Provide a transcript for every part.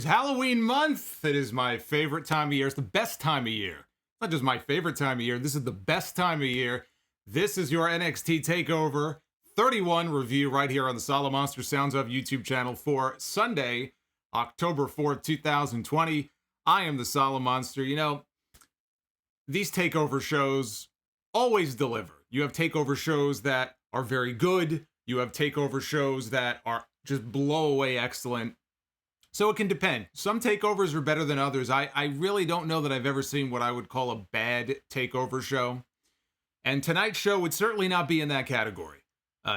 is Halloween month. It is my favorite time of year. It's the best time of year. Not just my favorite time of year. This is the best time of year. This is your NXT Takeover 31 review right here on the Solomonster Sounds Of YouTube channel for Sunday, October 4th, 2020. I am the Solomonster. You know, these takeover shows always deliver. You have takeover shows that are very good. You have takeover shows that are just blow away excellent. So it can depend. Some takeovers are better than others. I really don't know that I've ever seen what I would call a bad takeover show. And tonight's show would certainly not be in that category.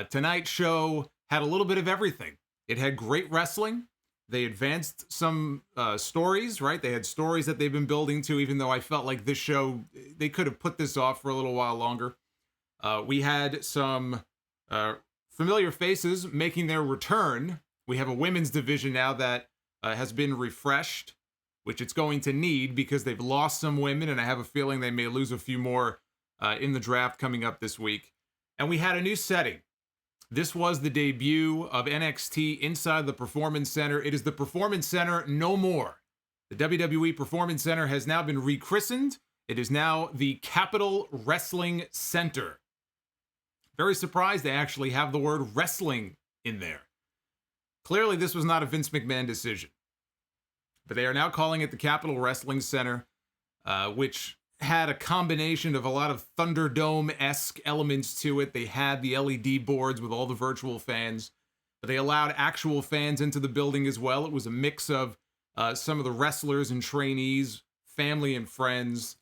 Tonight's show had a little bit of everything. It had great wrestling. They advanced some stories, right? They had stories that they've been building to, even though I felt like this show, they could have put this off for a little while longer. We had some familiar faces making their return. We have a women's division now that has been refreshed, which it's going to need because they've lost some women, and I have a feeling they may lose a few more in the draft coming up this week. And we had a new setting. This was the debut of NXT inside the Performance Center. It is the Performance Center no more. The WWE Performance Center has now been rechristened. It is now the Capitol Wrestling Center. Very surprised they actually have the word wrestling in there. Clearly, this was not a Vince McMahon decision. But they are now calling it the Capitol Wrestling Center, which had a combination of a lot of Thunderdome-esque elements to it. They had the LED boards with all the virtual fans, but they allowed actual fans into the building as well. It was a mix of some of the wrestlers and trainees, family and friends.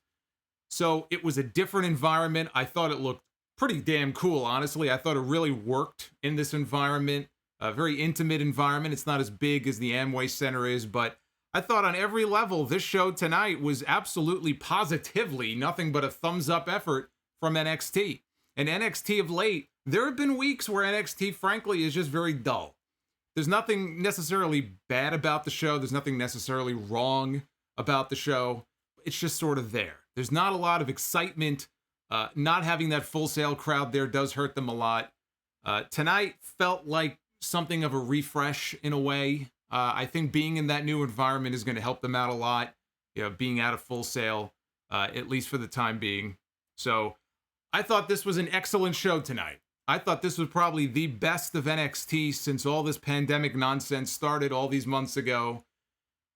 So it was a different environment. I thought it looked pretty damn cool, honestly. I thought it really worked in this environment. A very intimate environment. It's not as big as the Amway Center is, but I thought on every level, this show tonight was absolutely positively nothing but a thumbs up effort from NXT. And NXT of late, there have been weeks where NXT, frankly, is just very dull. There's nothing necessarily bad about the show. There's nothing necessarily wrong about the show. It's just sort of there. There's not a lot of excitement. Not having that Full Sail crowd there does hurt them a lot. Tonight felt like something of a refresh in a way. I think being in that new environment is going to help them out a lot, you know, being out of Full Sail, at least for the time being. So I thought this was an excellent show tonight. I thought this was probably the best of NXT since all this pandemic nonsense started all these months ago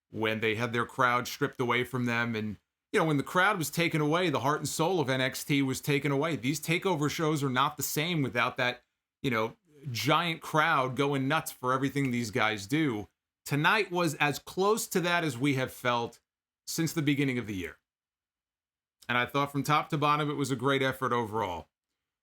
when they had their crowd stripped away from them. And, you know, when the crowd was taken away, the heart and soul of NXT was taken away. These takeover shows are not the same without that, you know, giant crowd going nuts for everything these guys do. Tonight was as close to that as we have felt since the beginning of the year. And I thought from top to bottom, it was a great effort overall.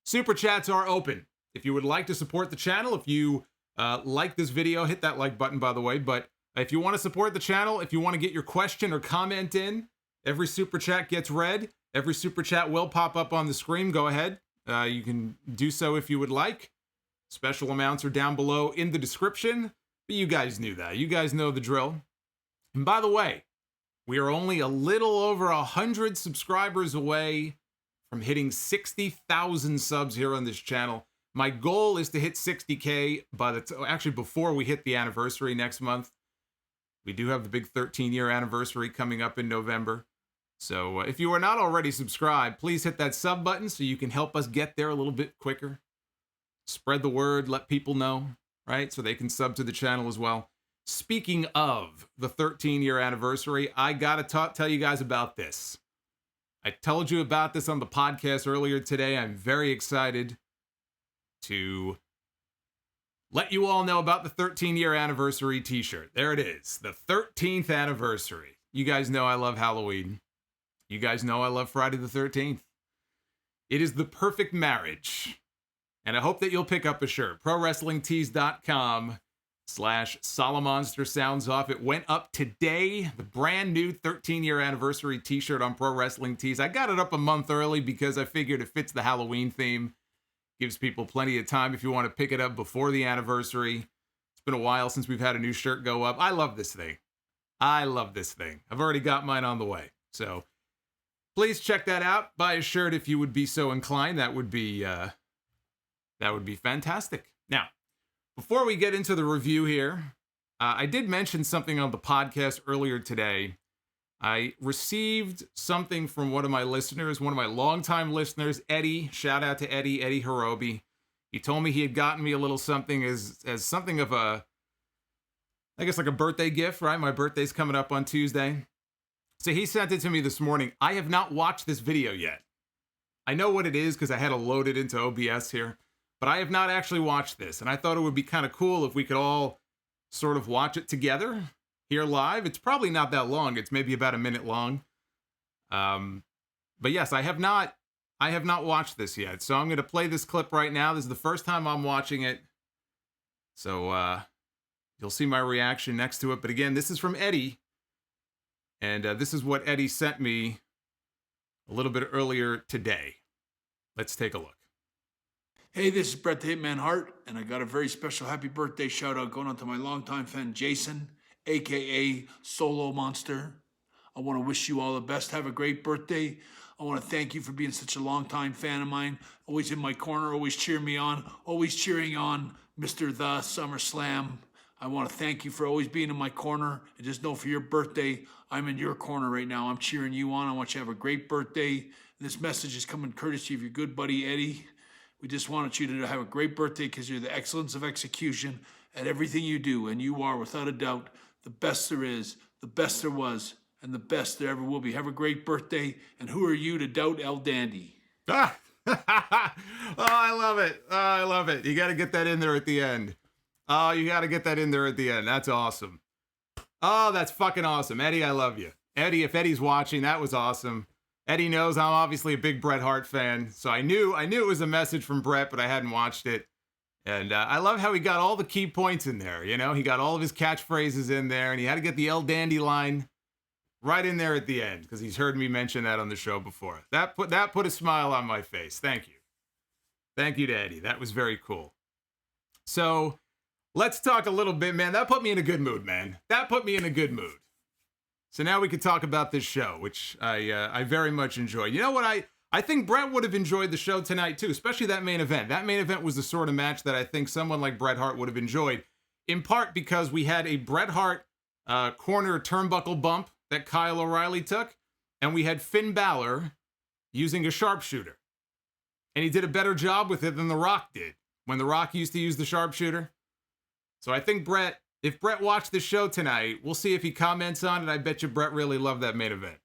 Super chats are open. If you would like to support the channel, if you like this video, hit that like button, by the way. But if you want to support the channel, if you want to get your question or comment in, every super chat gets read. Every super chat will pop up on the screen. Go ahead. You can do so if you would like. Special amounts are down below in the description. But you guys knew that. You guys know the drill. And by the way, we are only a little over 100 subscribers away from hitting 60,000 subs here on this channel. My goal is to hit 60K actually before we hit the anniversary next month. We do have the big 13-year anniversary coming up in November. So if you are not already subscribed, please hit that sub button so you can help us get there a little bit quicker. Spread the word, let people know. Right? So they can sub to the channel as well. Speaking of the 13-year anniversary, I gotta tell you guys about this. I told you about this on the podcast earlier today. I'm very excited to let you all know about the 13-year anniversary t-shirt. There it is, the 13th anniversary. You guys know I love Halloween. You guys know I love Friday the 13th. It is the perfect marriage. And I hope that you'll pick up a shirt. ProWrestlingTees.com/Solomonster Sounds Off. It went up today. The brand new 13-year anniversary t-shirt on Pro Wrestling Tees. I got it up a month early because I figured it fits the Halloween theme. Gives people plenty of time if you want to pick it up before the anniversary. It's been a while since we've had a new shirt go up. I love this thing. I love this thing. I've already got mine on the way. So please check that out. Buy a shirt if you would be so inclined. That would be fantastic. Now, before we get into the review here, I did mention something on the podcast earlier today. I received something from one of my listeners, one of my longtime listeners, Eddie. Shout out to Eddie Hirobi. He told me he had gotten me a little something as something of a, I guess like a birthday gift, right? My birthday's coming up on Tuesday. So he sent it to me this morning. I have not watched this video yet. I know what it is because I had to load it into OBS here, but I have not actually watched this. And I thought it would be kind of cool if we could all sort of watch it together here live. It's probably not that long. It's maybe about a minute long. But yes, I have not watched this yet. So I'm going to play this clip right now. This is the first time I'm watching it. So you'll see my reaction next to it. But again, this is from Eddie. And this is what Eddie sent me a little bit earlier today. Let's take a look. Hey, this is Bret the Hitman Hart, and I got a very special happy birthday shout out going on to my longtime fan Jason, aka Solomonster. I want to wish you all the best. Have a great birthday. I want to thank you for being such a longtime fan of mine. Always in my corner, always cheering me on, always cheering on Mr. The SummerSlam. I want to thank you for always being in my corner. And just know for your birthday, I'm in your corner right now. I'm cheering you on. I want you to have a great birthday. This message is coming courtesy of your good buddy, Eddie. We just wanted you to have a great birthday because you're the excellence of execution at everything you do. And you are, without a doubt, the best there is, the best there was, and the best there ever will be. Have a great birthday. And who are you to doubt El Dandy? Ah! Oh, I love it. Oh, I love it. You got to get that in there at the end. Oh, you got to get that in there at the end. That's awesome. Oh, that's fucking awesome. Eddie, I love you. Eddie, if Eddie's watching, that was awesome. Eddie knows I'm obviously a big Bret Hart fan, so I knew it was a message from Bret, but I hadn't watched it. And I love how he got all the key points in there, you know? He got all of his catchphrases in there, and he had to get the El Dandy line right in there at the end, because he's heard me mention that on the show before. That put a smile on my face. Thank you. Thank you to Eddie. That was very cool. So let's talk a little bit, man. That put me in a good mood, man. That put me in a good mood. So now we can talk about this show, which I very much enjoyed. You know what? I think Bret would have enjoyed the show tonight, too, especially that main event. That main event was the sort of match that I think someone like Bret Hart would have enjoyed, in part because we had a Bret Hart corner turnbuckle bump that Kyle O'Reilly took, and we had Finn Balor using a sharpshooter. And he did a better job with it than The Rock did when The Rock used to use the sharpshooter. So I think Bret, if Bret watched the show tonight, we'll see if he comments on it. I bet you Bret really loved that main event.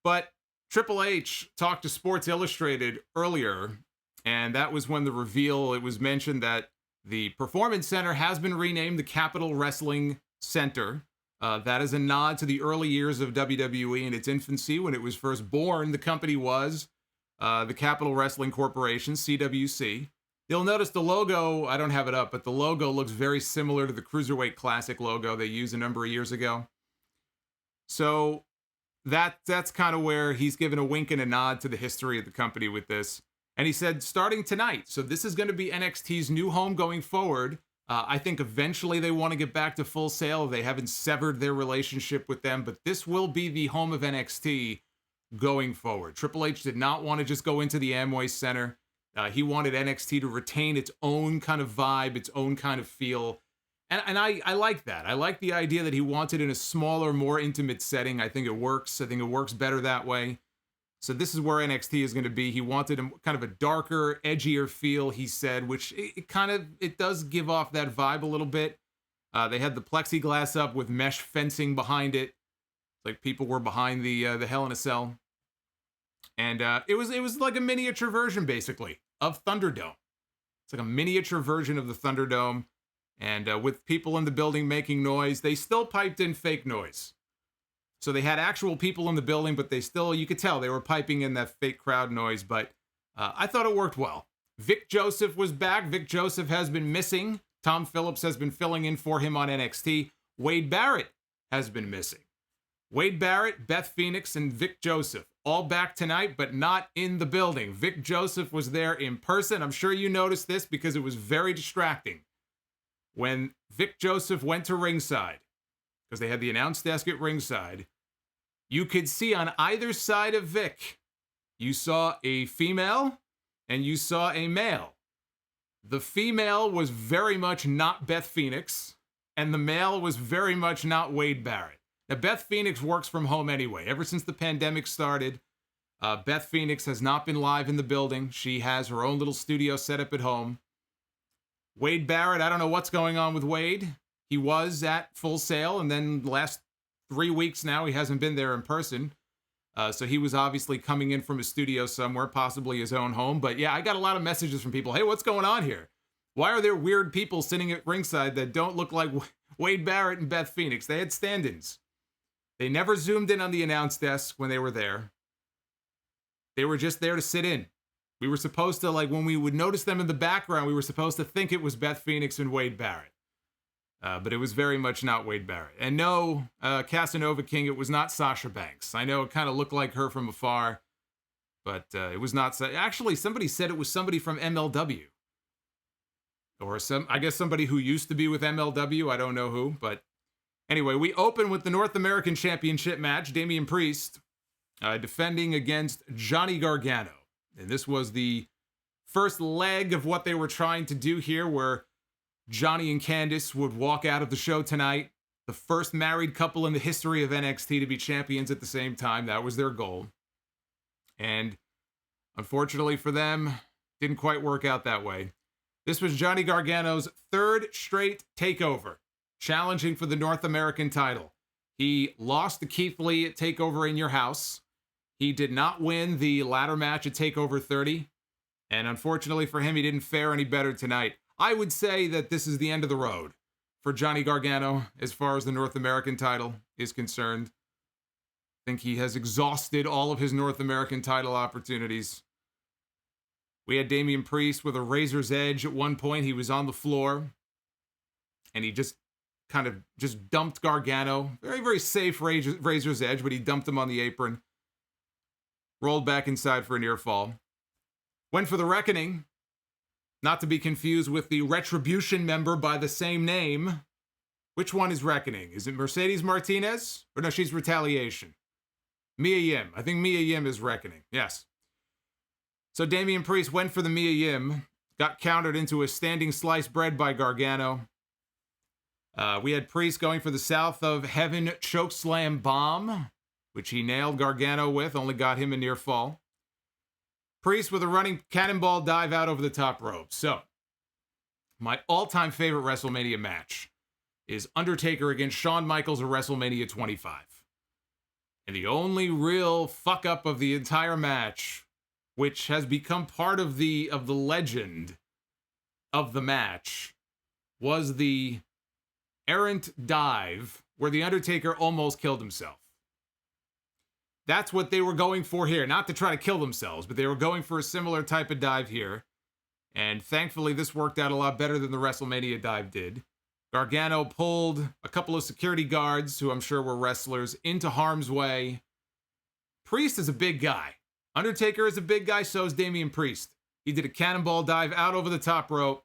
But Triple H talked to Sports Illustrated earlier, and that was when the reveal, it was mentioned that the Performance Center has been renamed the Capitol Wrestling Center. That is a nod to the early years of WWE in its infancy. When it was first born, the company was the Capitol Wrestling Corporation, CWC. You'll notice the logo, I don't have it up, but the logo looks very similar to the Cruiserweight Classic logo they used a number of years ago. So that's kind of where he's given a wink and a nod to the history of the company with this. And he said, starting tonight, so this is going to be NXT's new home going forward. I think eventually they want to get back to Full Sail. They haven't severed their relationship with them, but this will be the home of NXT going forward. Triple H did not want to just go into the Amway Center. He wanted NXT to retain its own kind of vibe, its own kind of feel. And I like that. I like the idea that he wanted in a smaller, more intimate setting. I think it works. I think it works better that way. So this is where NXT is going to be. He wanted a kind of a darker, edgier feel, he said, which it does give off that vibe a little bit. They had the plexiglass up with mesh fencing behind it. Like people were behind the Hell in a Cell. And it was like a miniature version, basically, of Thunderdome. It's like a miniature version of the Thunderdome. And with people in the building making noise, they still piped in fake noise. So they had actual people in the building, but you could tell they were piping in that fake crowd noise. But I thought it worked well. Vic Joseph was back. Vic Joseph has been missing. Tom Phillips has been filling in for him on NXT. Wade Barrett has been missing. Wade Barrett, Beth Phoenix, and Vic Joseph all back tonight, but not in the building. Vic Joseph was there in person. I'm sure you noticed this because it was very distracting. When Vic Joseph went to ringside, because they had the announce desk at ringside, you could see on either side of Vic, you saw a female and you saw a male. The female was very much not Beth Phoenix. and the male was very much not Wade Barrett. Now, Beth Phoenix works from home anyway. Ever since the pandemic started, Beth Phoenix has not been live in the building. She has her own little studio set up at home. Wade Barrett, I don't know what's going on with Wade. He was at Full Sail, and then the last 3 weeks now, he hasn't been there in person. So he was obviously coming in from a studio somewhere, possibly his own home. But yeah, I got a lot of messages from people. Hey, what's going on here? Why are there weird people sitting at ringside that don't look like Wade Barrett and Beth Phoenix? They had stand-ins. They never zoomed in on the announce desk when they were there. They were just there to sit in. We were supposed to, like, when we would notice them in the background, we were supposed to think it was Beth Phoenix and Wade Barrett. But it was very much not Wade Barrett. And no, Casanova King, it was not Sasha Banks. I know it kind of looked like her from afar, but it was not. Actually, somebody said it was somebody from MLW. Or I guess somebody who used to be with MLW. I don't know who, but anyway, we open with the North American Championship match. Damian Priest defending against Johnny Gargano. And this was the first leg of what they were trying to do here, where Johnny and Candice would walk out of the show tonight. The first married couple in the history of NXT to be champions at the same time. That was their goal. And unfortunately for them, didn't quite work out that way. This was Johnny Gargano's third straight takeover, challenging for the North American title. He lost to Keith Lee at TakeOver in Your House. He did not win the ladder match at TakeOver 30. And unfortunately for him, he didn't fare any better tonight. I would say that this is the end of the road for Johnny Gargano as far as the North American title is concerned. I think he has exhausted all of his North American title opportunities. We had Damian Priest with a razor's edge at one point. He was on the floor, and he just kind of just dumped Gargano. Very, very safe razor's edge, but he dumped him on the apron. Rolled back inside for a near fall. Went for the Reckoning. Not to be confused with the Retribution member by the same name. Which one is Reckoning? Is it Mercedes Martinez? Or no, she's Retaliation. Mia Yim. I think Mia Yim is Reckoning. Yes. So Damian Priest went for the Mia Yim. Got countered into a standing sliced bread by Gargano. We had Priest going for the South of Heaven Chokeslam Bomb, which he nailed Gargano with. Only got him a near fall. Priest with a running cannonball dive out over the top rope. So, my all-time favorite WrestleMania match is Undertaker against Shawn Michaels at WrestleMania 25. And the only real fuck-up of the entire match, which has become part of the legend of the match, was the errant dive where the Undertaker almost killed himself. That's what they were going for here. Not to try to kill themselves, but they were going for a similar type of dive here. And thankfully, this worked out a lot better than the WrestleMania dive did. Gargano pulled a couple of security guards, who I'm sure were wrestlers, into harm's way. Priest is a big guy. Undertaker is a big guy, so is Damian Priest. He did a cannonball dive out over the top rope.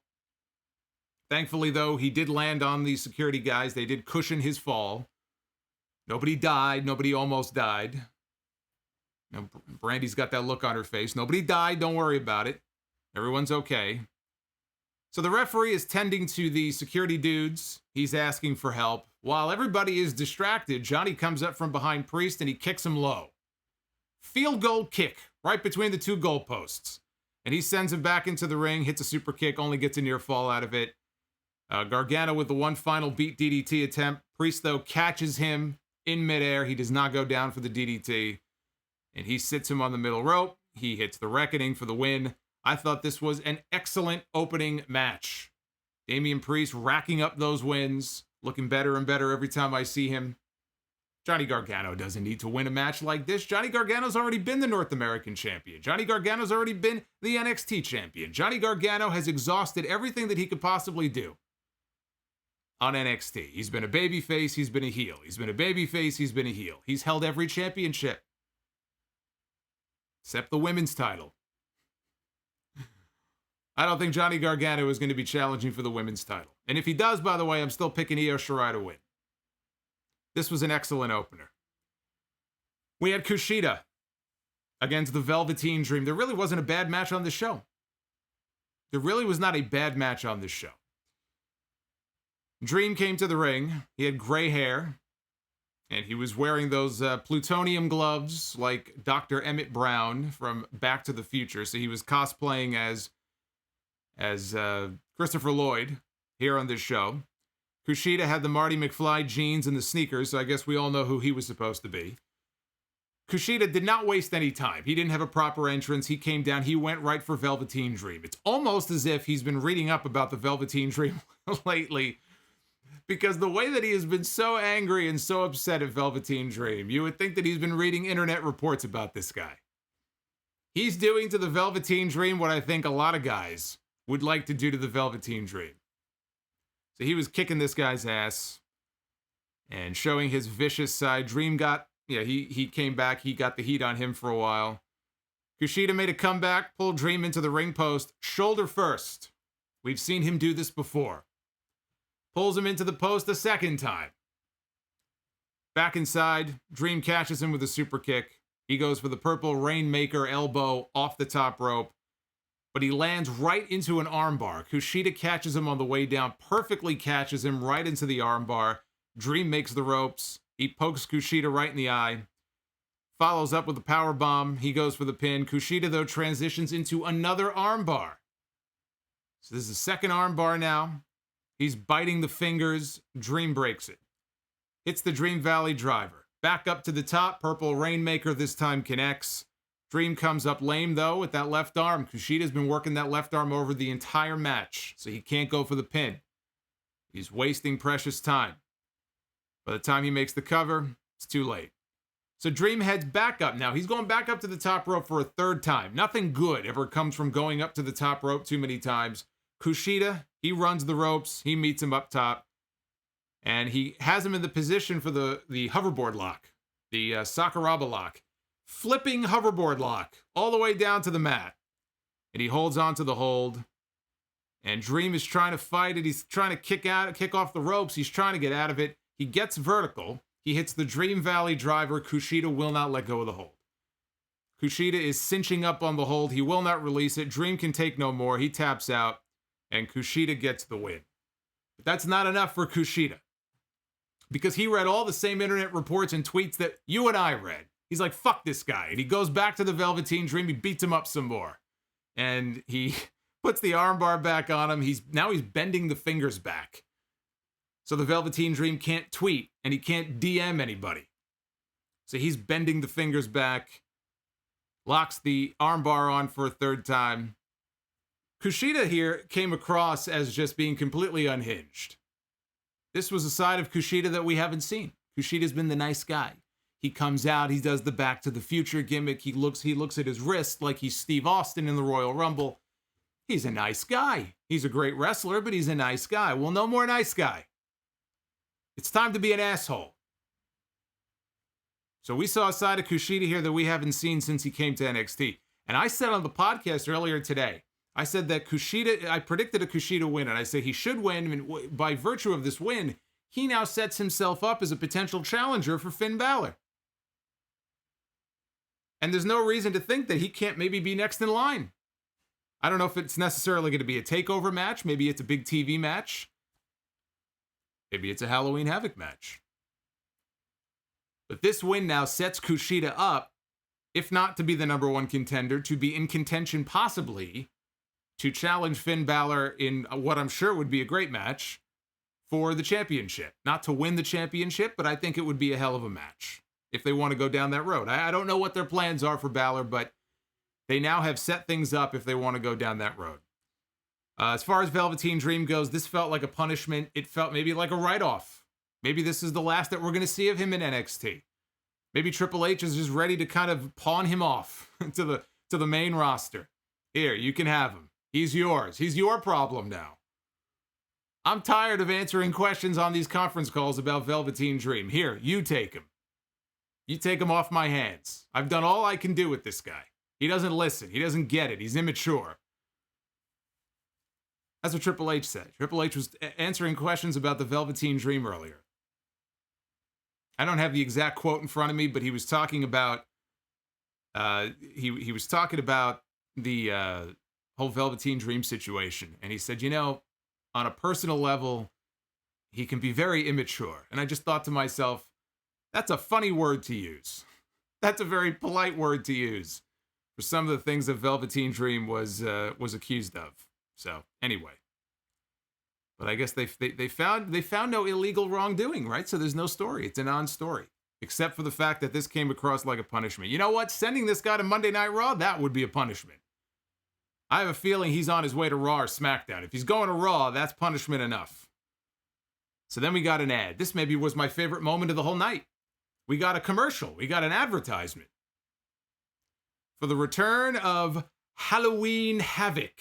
Thankfully, though, he did land on the security guys. They did cushion his fall. Nobody died. Nobody almost died. You know, Brandy's got that look on her face. Nobody died. Don't worry about it. Everyone's okay. So the referee is tending to the security dudes. He's asking for help. While everybody is distracted, Johnny comes up from behind Priest and he kicks him low. Field goal kick right between the two goalposts. And he sends him back into the ring, hits a super kick, only gets a near fall out of it. Gargano with the one final beat DDT attempt. Priest, though, catches him in midair. He does not go down for the DDT. And he sits him on the middle rope. He hits the Reckoning for the win. I thought this was an excellent opening match. Damian Priest racking up those wins, looking better and better every time I see him. Johnny Gargano doesn't need to win a match like this. Johnny Gargano's already been the North American champion. Johnny Gargano's already been the NXT champion. Johnny Gargano has exhausted everything that he could possibly do on NXT. He's been a babyface, he's been a heel. He's been a babyface, he's been a heel. He's held every championship. Except the women's title. I don't think Johnny Gargano is going to be challenging for the women's title. And if he does, by the way, I'm still picking Io Shirai to win. This was an excellent opener. We had Kushida against the Velveteen Dream. There really wasn't a bad match on this show. There really was not a bad match on this show. Dream came to the ring. He had gray hair, and he was wearing those plutonium gloves like Dr. Emmett Brown from Back to the Future. So he was cosplaying as Christopher Lloyd here on this show. Kushida had the Marty McFly jeans and the sneakers, so I guess we all know who he was supposed to be. Kushida did not waste any time. He didn't have a proper entrance. He came down. He went right for Velveteen Dream. It's almost as if he's been reading up about the Velveteen Dream lately, because the way that he has been so angry and so upset at Velveteen Dream, you would think that he's been reading internet reports about this guy. He's doing to the Velveteen Dream what I think a lot of guys would like to do to the Velveteen Dream. So he was kicking this guy's ass and showing his vicious side. Dream he came back. He got the heat on him for a while. Kushida made a comeback, pulled Dream into the ring post, shoulder first. We've seen him do this before. Pulls him into the post a second time. Back inside, Dream catches him with a super kick. He goes for the purple Rainmaker elbow off the top rope, but he lands right into an armbar. Kushida catches him on the way down, perfectly catches him right into the armbar. Dream makes the ropes. He pokes Kushida right in the eye. Follows up with a power bomb. He goes for the pin. Kushida, though, transitions into another armbar. So this is the second armbar now. He's biting the fingers. Dream breaks it. Hits the Dream Valley driver. Back up to the top. Purple Rainmaker this time connects. Dream comes up lame, though, with that left arm. Kushida's been working that left arm over the entire match, so he can't go for the pin. He's wasting precious time. By the time he makes the cover, it's too late. So Dream heads back up now. He's going back up to the top rope for a third time. Nothing good ever comes from going up to the top rope too many times. Kushida, he runs the ropes. He meets him up top. And he has him in the position for the hoverboard lock, the Sakuraba lock. Flipping hoverboard lock all the way down to the mat. And he holds on to the hold. And Dream is trying to fight it. He's trying to kick off the ropes. He's trying to get out of it. He gets vertical. He hits the Dream Valley driver. Kushida will not let go of the hold. Kushida is cinching up on the hold. He will not release it. Dream can take no more. He taps out. And Kushida gets the win. But that's not enough for Kushida, because he read all the same internet reports and tweets that you and I read. He's like, fuck this guy. And he goes back to the Velveteen Dream. He beats him up some more. And he puts the armbar back on him. Now he's bending the fingers back. So the Velveteen Dream can't tweet and he can't DM anybody. So he's bending the fingers back. Locks the armbar on for a third time. Kushida here came across as just being completely unhinged. This was a side of Kushida that we haven't seen. Kushida's been the nice guy. He comes out, he does the Back to the Future gimmick. He looks at his wrist like he's Steve Austin in the Royal Rumble. He's a nice guy. He's a great wrestler, but he's a nice guy. Well, no more nice guy. It's time to be an asshole. So we saw a side of Kushida here that we haven't seen since he came to NXT. And I said on the podcast earlier today, I said that I predicted a Kushida win, and I said he should win, and by virtue of this win, he now sets himself up as a potential challenger for Finn Balor. And there's no reason to think that he can't maybe be next in line. I don't know if it's necessarily going to be a takeover match. Maybe it's a big TV match. Maybe it's a Halloween Havoc match. But this win now sets Kushida up, if not to be the number one contender, to be in contention possibly to challenge Finn Balor in what I'm sure would be a great match for the championship. Not to win the championship, but I think it would be a hell of a match if they want to go down that road. I don't know what their plans are for Balor, but they now have set things up if they want to go down that road. As far as Velveteen Dream goes, this felt like a punishment. It felt maybe like a write-off. Maybe this is the last that we're going to see of him in NXT. Maybe Triple H is just ready to kind of pawn him off to the main roster. Here, you can have him. He's yours. He's your problem now. I'm tired of answering questions on these conference calls about Velveteen Dream. Here, you take him. You take him off my hands. I've done all I can do with this guy. He doesn't listen. He doesn't get it. He's immature. That's what Triple H said. Triple H was answering questions about the Velveteen Dream earlier. I don't have the exact quote in front of me, but he was talking about he was talking about the whole Velveteen Dream situation, and he said, on a personal level, he can be very immature. And I just thought to myself, that's a funny word to use. That's a very polite word to use for some of the things that Velveteen Dream was accused of. So anyway, but I guess they found no illegal wrongdoing, right? So there's no story. It's a non-story, except for the fact that this came across like a punishment. You know what? Sending this guy to Monday Night Raw, that would be a punishment. I have a feeling he's on his way to Raw or SmackDown. If he's going to Raw, that's punishment enough. So then we got an ad. This maybe was my favorite moment of the whole night. We got a commercial. We got an advertisement for the return of Halloween Havoc.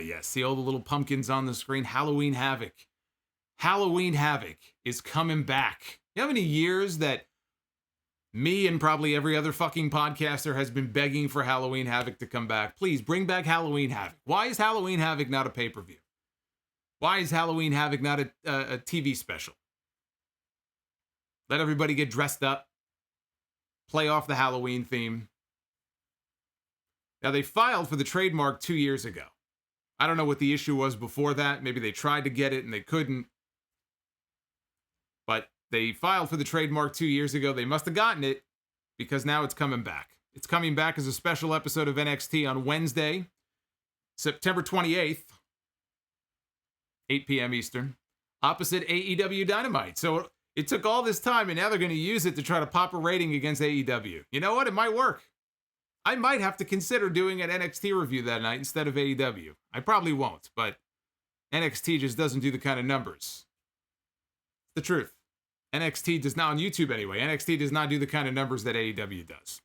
Yes, see all the little pumpkins on the screen? Halloween Havoc. Halloween Havoc is coming back. You know how many years that me and probably every other fucking podcaster has been begging for Halloween Havoc to come back? Please bring back Halloween Havoc. Why is Halloween Havoc not a pay-per-view? Why is Halloween Havoc not a TV special? Let everybody get dressed up. Play off the Halloween theme. Now, they filed for the trademark 2 years ago. I don't know what the issue was before that. Maybe they tried to get it and they couldn't. But they filed for the trademark 2 years ago. They must have gotten it because now it's coming back. It's coming back as a special episode of NXT on Wednesday, September 28th. 8 p.m. Eastern, opposite AEW Dynamite. So it took all this time, and now they're going to use it to try to pop a rating against AEW. You know what? It might work. I might have to consider doing an NXT review that night instead of AEW. I probably won't, but NXT just doesn't do the kind of numbers. It's the truth. NXT does not, on YouTube anyway, NXT does not do the kind of numbers that AEW does.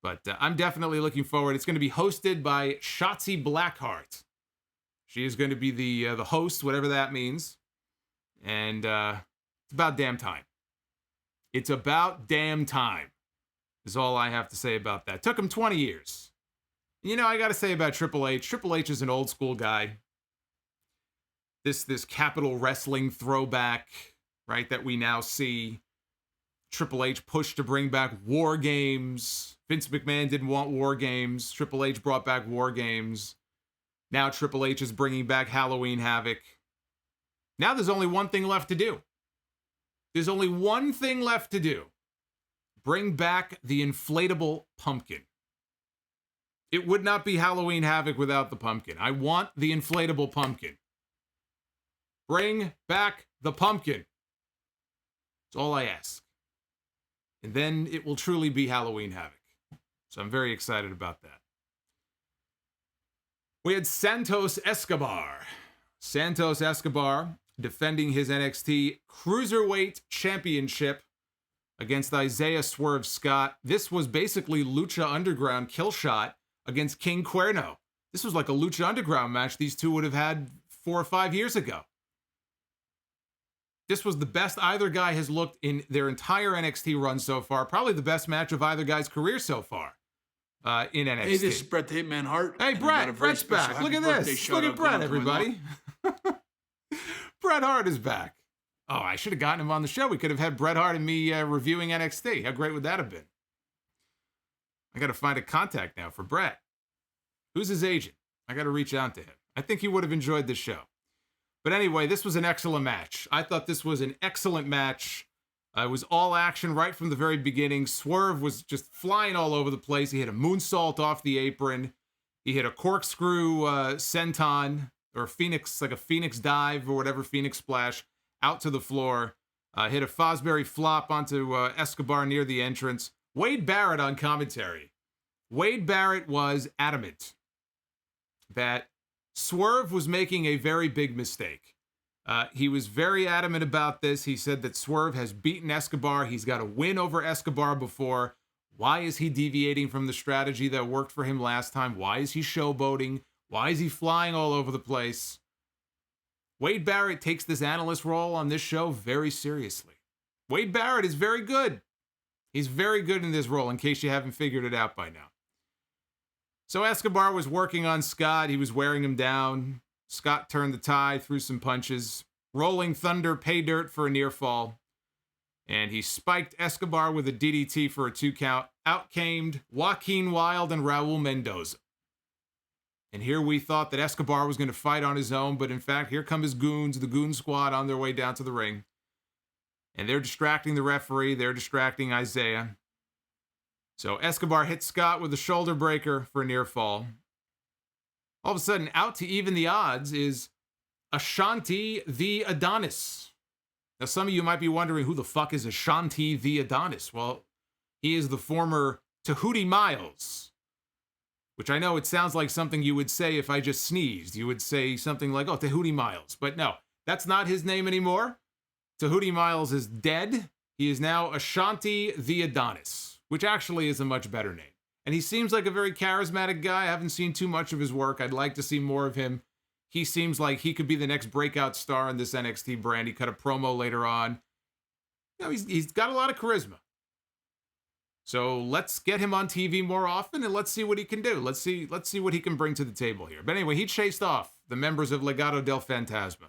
But I'm definitely looking forward. It's going to be hosted by Shotzi Blackheart. She is going to be the host, whatever that means. And it's about damn time. It's about damn time is all I have to say about that. Took him 20 years. You know, I got to say about Triple H. Triple H is an old school guy. This Capital Wrestling throwback, right, that we now see. Triple H pushed to bring back War Games. Vince McMahon didn't want War Games. Triple H brought back War Games. Now Triple H is bringing back Halloween Havoc. Now there's only one thing left to do. There's only one thing left to do. Bring back the inflatable pumpkin. It would not be Halloween Havoc without the pumpkin. I want the inflatable pumpkin. Bring back the pumpkin. That's all I ask. And then it will truly be Halloween Havoc. So I'm very excited about that. We had Santos Escobar. Santos Escobar defending his NXT Cruiserweight Championship against Isaiah Swerve Scott. This was basically Lucha Underground kill shot against King Cuerno. This was like a Lucha Underground match these two would have had 4 or 5 years ago. This was the best either guy has looked in their entire NXT run so far. Probably the best match of either guy's career so far. In NXT. Hey, this is Bret the Hitman Hart. Hey, Bret. Bret's back. Look at this. Look at Bret, everybody. Bret Hart is back. Oh, I should have gotten him on the show. We could have had Bret Hart and me reviewing NXT. How great would that have been? I got to find a contact now for Bret. Who's his agent? I got to reach out to him. I think he would have enjoyed this show. But anyway, this was an excellent match. I thought this was an excellent match. It was all action right from the very beginning. Swerve was just flying all over the place. He hit a moonsault off the apron. He hit a corkscrew senton or phoenix, like a phoenix dive or whatever, phoenix splash out to the floor. Hit a Fosbury flop onto Escobar near the entrance. Wade Barrett on commentary. Wade Barrett was adamant that Swerve was making a very big mistake. He was very adamant about this. He said that Swerve has beaten Escobar. He's got a win over Escobar before. Why is he deviating from the strategy that worked for him last time? Why is he showboating? Why is he flying all over the place? Wade Barrett takes this analyst role on this show very seriously. Wade Barrett is very good. He's very good in this role, in case you haven't figured it out by now. So Escobar was working on Scott. He was wearing him down. Scott turned the tide, threw some punches. Rolling Thunder, pay dirt for a near fall. And he spiked Escobar with a DDT for a 2 count. Out came Joaquin Wilde and Raul Mendoza. And here we thought that Escobar was going to fight on his own, but in fact, here come his goons, the goon squad, on their way down to the ring. And they're distracting the referee. They're distracting Isaiah. So Escobar hits Scott with a shoulder breaker for a near fall. All of a sudden, out to even the odds is Ashanti the Adonis. Now, some of you might be wondering, who the fuck is Ashanti the Adonis? Well, he is the former Tahuti Miles, which I know it sounds like something you would say if I just sneezed. You would say something like, oh, Tahuti Miles. But no, that's not his name anymore. Tahuti Miles is dead. He is now Ashanti the Adonis, which actually is a much better name. And he seems like a very charismatic guy. I haven't seen too much of his work. I'd like to see more of him. He seems like he could be the next breakout star in this NXT brand. He cut a promo later on. You know, he's got a lot of charisma. So let's get him on TV more often and let's see what he can do. Let's see what he can bring to the table here. But anyway, he chased off the members of Legado del Fantasma.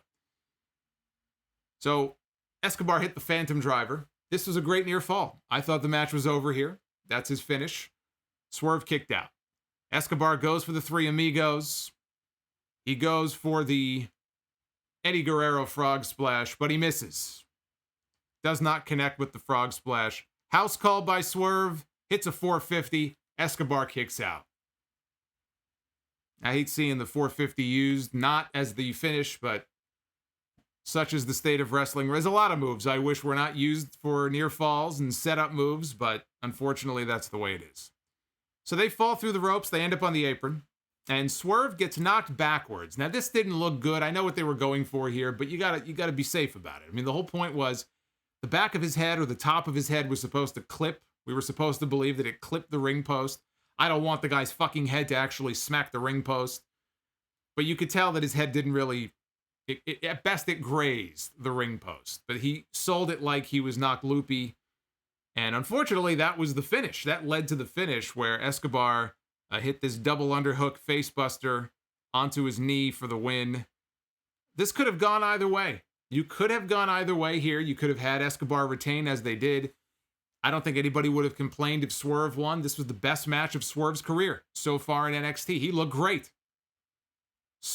So Escobar hit the Phantom Driver. This was a great near fall. I thought the match was over here. That's his finish. Swerve kicked out. Escobar goes for the Three Amigos. He goes for the Eddie Guerrero Frog Splash, but he misses. Does not connect with the Frog Splash. House call by Swerve. Hits a 450. Escobar kicks out. I hate seeing the 450 used, not as the finish, but such is the state of wrestling. There's a lot of moves I wish were not used for near falls and setup moves, but unfortunately that's the way it is. So they fall through the ropes. They end up on the apron. And Swerve gets knocked backwards. Now, this didn't look good. I know what they were going for here, but you gotta be safe about it. I mean, the whole point was the back of his head or the top of his head was supposed to clip. We were supposed to believe that it clipped the ring post. I don't want the guy's fucking head to actually smack the ring post. But you could tell that his head didn't really... at best, it grazed the ring post. But he sold it like he was knocked loopy. And unfortunately, that was the finish. That led to the finish where Escobar hit this double underhook facebuster onto his knee for the win. This could have gone either way. You could have gone either way here. You could have had Escobar retain as they did. I don't think anybody would have complained if Swerve won. This was the best match of Swerve's career so far in NXT. He looked great.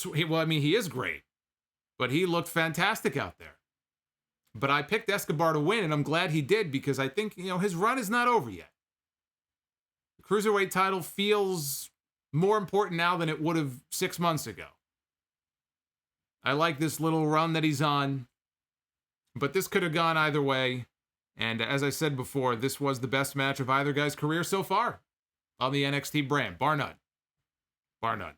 Well, I mean, he is great, but he looked fantastic out there. But I picked Escobar to win, and I'm glad he did because I think, his run is not over yet. The Cruiserweight title feels more important now than it would have 6 months ago. I like this little run that he's on, but this could have gone either way. And as I said before, this was the best match of either guy's career so far on the NXT brand, bar none. Bar none.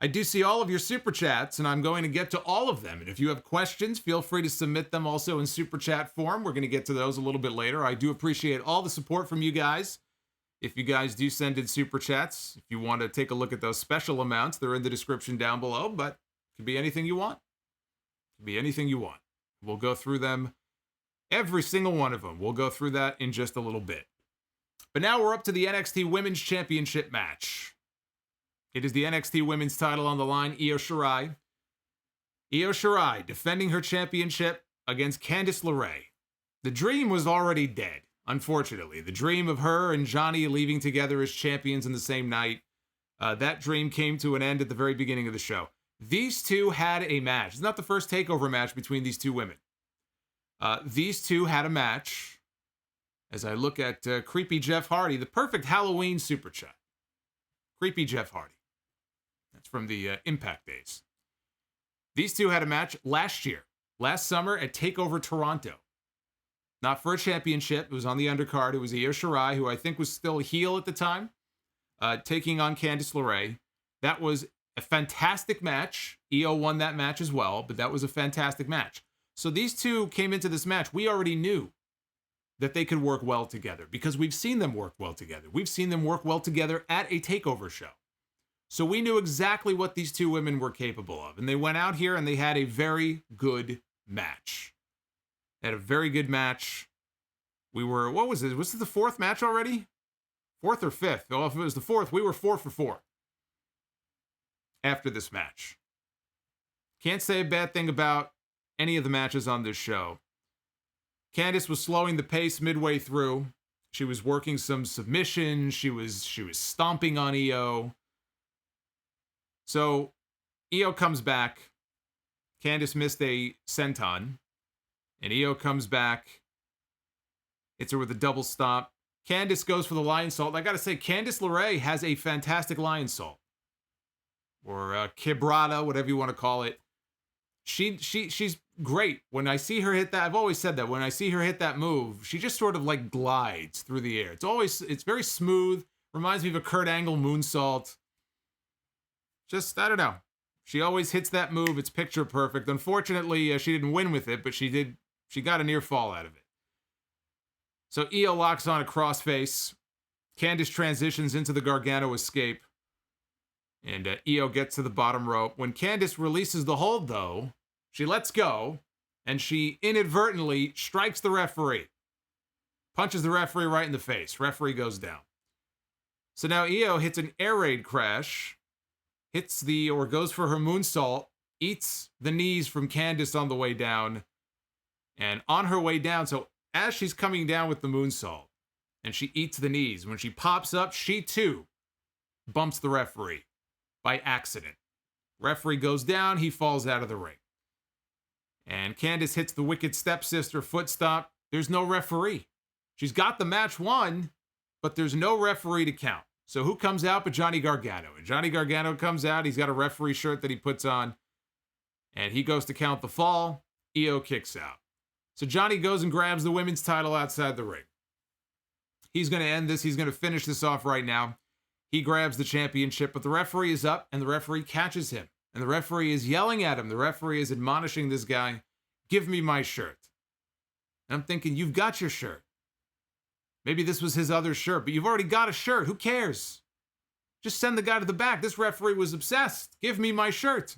I do see all of your Super Chats, and I'm going to get to all of them. And if you have questions, feel free to submit them also in Super Chat form. We're going to get to those a little bit later. I do appreciate all the support from you guys. If you guys do send in Super Chats, if you want to take a look at those special amounts, they're in the description down below, but it could be anything you want. It could be anything you want. We'll go through them, every single one of them. We'll go through that in just a little bit. But now we're up to the NXT Women's Championship match. It is the NXT Women's title on the line, Io Shirai. Io Shirai defending her championship against Candice LeRae. The dream was already dead, unfortunately. The dream of her and Johnny leaving together as champions in the same night, that dream came to an end at the very beginning of the show. These two had a match. It's not the first takeover match between these two women. These two had a match. As I look at Creepy Jeff Hardy, the perfect Halloween super chat. Creepy Jeff Hardy. That's from the Impact days. These two had a match last summer at TakeOver Toronto. Not for a championship. It was on the undercard. It was Io Shirai, who I think was still heel at the time, taking on Candice LeRae. That was a fantastic match. Io won that match as well, but that was a fantastic match. So these two came into this match. We already knew that they could work well together because we've seen them work well together. We've seen them work well together at a TakeOver show. So we knew exactly what these two women were capable of. And they went out here and they had a very good match. They had a very good match. What was it? Was it the fourth match already? Fourth or fifth? Well, if it was the fourth, we were 4 for 4 after this match. Can't say a bad thing about any of the matches on this show. Candice was slowing the pace midway through. She was working some submissions. She was stomping on Io. So Io comes back. Candice missed a senton. And Io comes back. Hits her with a double stomp. Candice goes for the lion salt. I got to say, Candice LeRae has a fantastic lion salt. Or quebrada, whatever you want to call it. She's great. When I see her hit that, I've always said that. When I see her hit that move, she just sort of like glides through the air. It's very smooth. Reminds me of a Kurt Angle moonsault. Just, I don't know. She always hits that move. It's picture perfect. Unfortunately, she didn't win with it, but she got a near fall out of it. So Io locks on a crossface. Candice transitions into the Gargano escape. And Io gets to the bottom rope. When Candice releases the hold, though, she lets go, and she inadvertently strikes the referee. Punches the referee right in the face. Referee goes down. So now Io hits an air raid crash, goes for her moonsault, eats the knees from Candice on the way down, and on her way down, so as she's coming down with the moonsault, and she eats the knees, when she pops up, she too bumps the referee. By accident. Referee goes down, he falls out of the ring. And Candice hits the wicked stepsister foot stomp. There's no referee. She's got the match won, but there's no referee to count. So who comes out but Johnny Gargano? And Johnny Gargano comes out, he's got a referee shirt that he puts on, and he goes to count the fall. Io kicks out. So Johnny goes and grabs the women's title outside the ring. He's going to end this, he's going to finish this off right now. He grabs the championship, but the referee is up, and the referee catches him. And the referee is yelling at him. The referee is admonishing this guy, give me my shirt. And I'm thinking, you've got your shirt. Maybe this was his other shirt, but you've already got a shirt. Who cares? Just send the guy to the back. This referee was obsessed. Give me my shirt.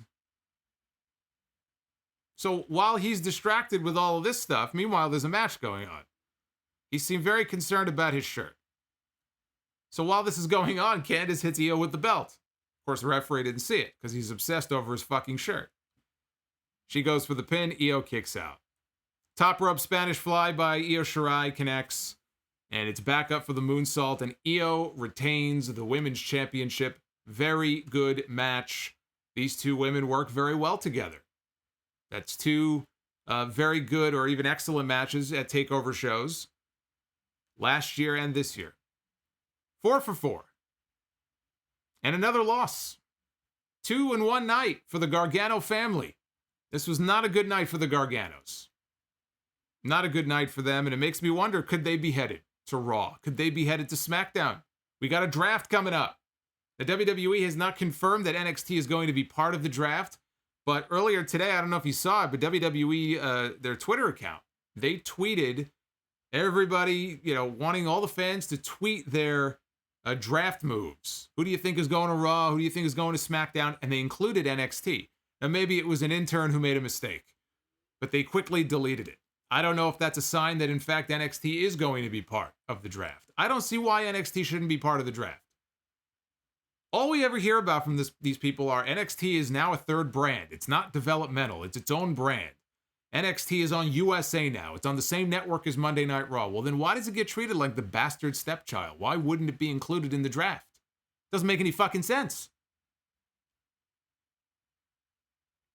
So while he's distracted with all of this stuff, meanwhile, there's a match going on. He seemed very concerned about his shirt. So while this is going on, Candice hits Io with the belt. Of course, the referee didn't see it because he's obsessed over his fucking shirt. She goes for the pin. Io kicks out. Top rope Spanish fly by Io Shirai connects. And it's back up for the moonsault. And Io retains the women's championship. Very good match. These two women work very well together. That's two very good or even excellent matches at TakeOver shows. Last year and this year. 4 for 4. And another loss. 2 in one night for the Gargano family. This was not a good night for the Garganos. Not a good night for them, and it makes me wonder, could they be headed to Raw? Could they be headed to SmackDown? We got a draft coming up. The WWE has not confirmed that NXT is going to be part of the draft, but earlier today, I don't know if you saw it, but WWE, their Twitter account, they tweeted everybody, wanting all the fans to tweet their draft moves. Who do you think is going to Raw? Who do you think is going to SmackDown? And they included NXT. Now, maybe it was an intern who made a mistake, but they quickly deleted it. I don't know if that's a sign that, in fact, NXT is going to be part of the draft. I don't see why NXT shouldn't be part of the draft. All we ever hear about from these people are NXT is now a third brand. It's not developmental. It's its own brand. NXT is on USA now. It's on the same network as Monday Night Raw. Well, then why does it get treated like the bastard stepchild? Why wouldn't it be included in the draft? Doesn't make any fucking sense.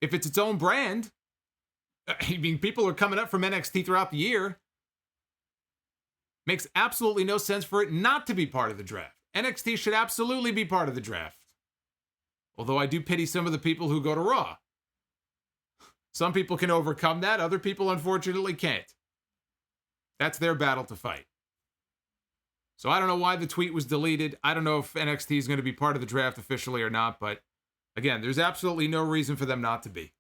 If it's its own brand, I mean, people are coming up from NXT throughout the year. Makes absolutely no sense for it not to be part of the draft. NXT should absolutely be part of the draft. Although I do pity some of the people who go to Raw. Some people can overcome that. Other people, unfortunately, can't. That's their battle to fight. So I don't know why the tweet was deleted. I don't know if NXT is going to be part of the draft officially or not. But again, there's absolutely no reason for them not to be.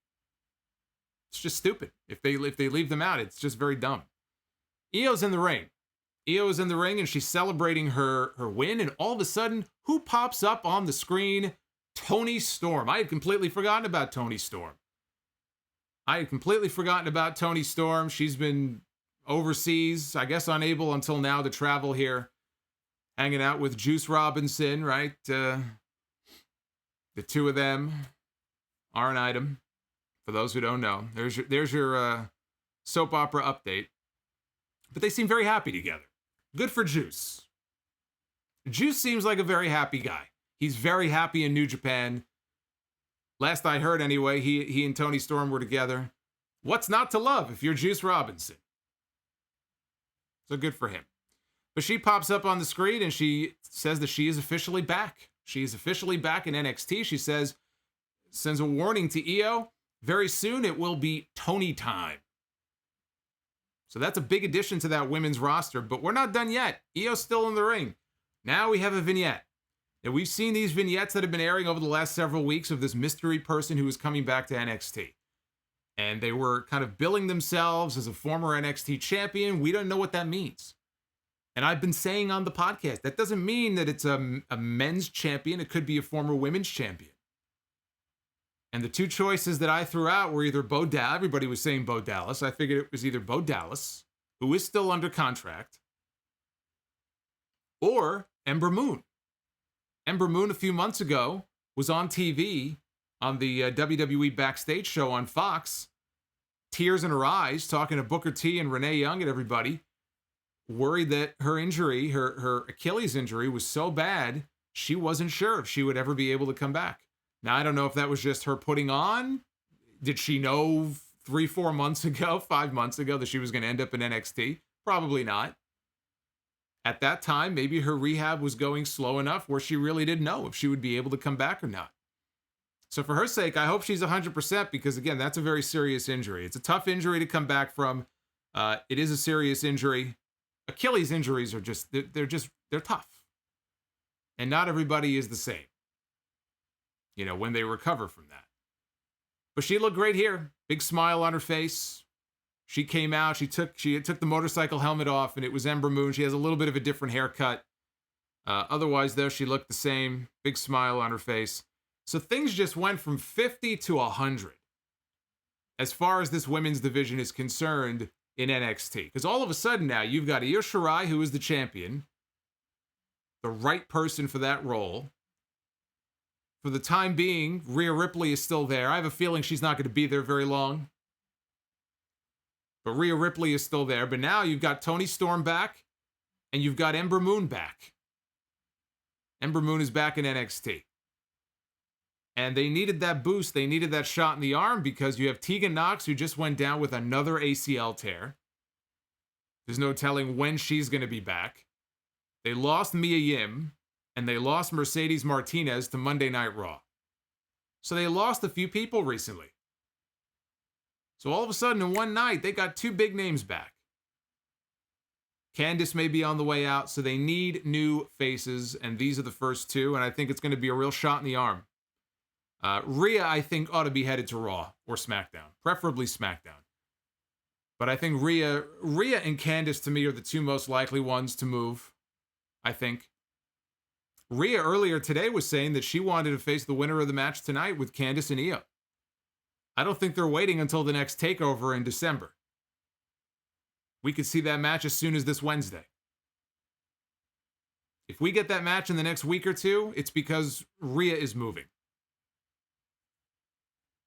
It's just stupid. If they leave them out, it's just very dumb. Io's in the ring. Io is in the ring and she's celebrating her win. And all of a sudden, who pops up on the screen? Toni Storm. I had completely forgotten about Toni Storm. She's been overseas, I guess unable until now to travel here. Hanging out with Juice Robinson, right? The two of them are an item. For those who don't know. There's your soap opera update. But they seem very happy together. Good for Juice. Juice seems like a very happy guy. He's very happy in New Japan. Last I heard anyway, he and Tony Storm were together. What's not to love if you're Juice Robinson? So good for him. But she pops up on the screen and she says that she is officially back. She is officially back in NXT. She sends a warning to Io. Very soon it will be Tony time. So that's a big addition to that women's roster, but we're not done yet. Io's still in the ring. Now we have a vignette. And we've seen these vignettes that have been airing over the last several weeks of this mystery person who is coming back to NXT. And they were kind of billing themselves as a former NXT champion. We don't know what that means. And I've been saying on the podcast, that doesn't mean that it's a men's champion. It could be a former women's champion. And the two choices that I threw out were either Bo Dallas. Everybody was saying Bo Dallas. I figured it was either Bo Dallas, who is still under contract, or Ember Moon. Ember Moon a few months ago was on TV on the WWE Backstage show on Fox, tears in her eyes, talking to Booker T and Renee Young and everybody, worried that her injury, her Achilles injury, was so bad, she wasn't sure if she would ever be able to come back. Now, I don't know if that was just her putting on. Did she know 3-4 months ago, 5 months ago, that she was going to end up in NXT? Probably not. At that time, maybe her rehab was going slow enough where she really didn't know if she would be able to come back or not. So for her sake, I hope she's 100% because, again, that's a very serious injury. It's a tough injury to come back from. It is a serious injury. Achilles injuries are they're tough. And not everybody is the same, when they recover from that. But she looked great here. Big smile on her face. She came out, she took the motorcycle helmet off, and it was Ember Moon. She has a little bit of a different haircut. Otherwise, though, she looked the same. Big smile on her face. So things just went from 50 to 100 as far as this women's division is concerned in NXT. Because all of a sudden now, you've got Io Shirai, who is the champion, the right person for that role. For the time being, Rhea Ripley is still there. I have a feeling she's not going to be there very long. But Rhea Ripley is still there. But now you've got Toni Storm back, and you've got Ember Moon back. Ember Moon is back in NXT. And they needed that boost. They needed that shot in the arm because you have Tegan Nox, who just went down with another ACL tear. There's no telling when she's going to be back. They lost Mia Yim, and they lost Mercedes Martinez to Monday Night Raw. So they lost a few people recently. So all of a sudden, in one night, they got two big names back. Candice may be on the way out, so they need new faces, and these are the first two, and I think it's going to be a real shot in the arm. Rhea, I think, ought to be headed to Raw or SmackDown, preferably SmackDown. But I think Rhea and Candice, to me, are the two most likely ones to move, I think. Rhea earlier today was saying that she wanted to face the winner of the match tonight with Candice and Io. I don't think they're waiting until the next takeover in December. We could see that match as soon as this Wednesday. If we get that match in the next week or two, it's because Rhea is moving.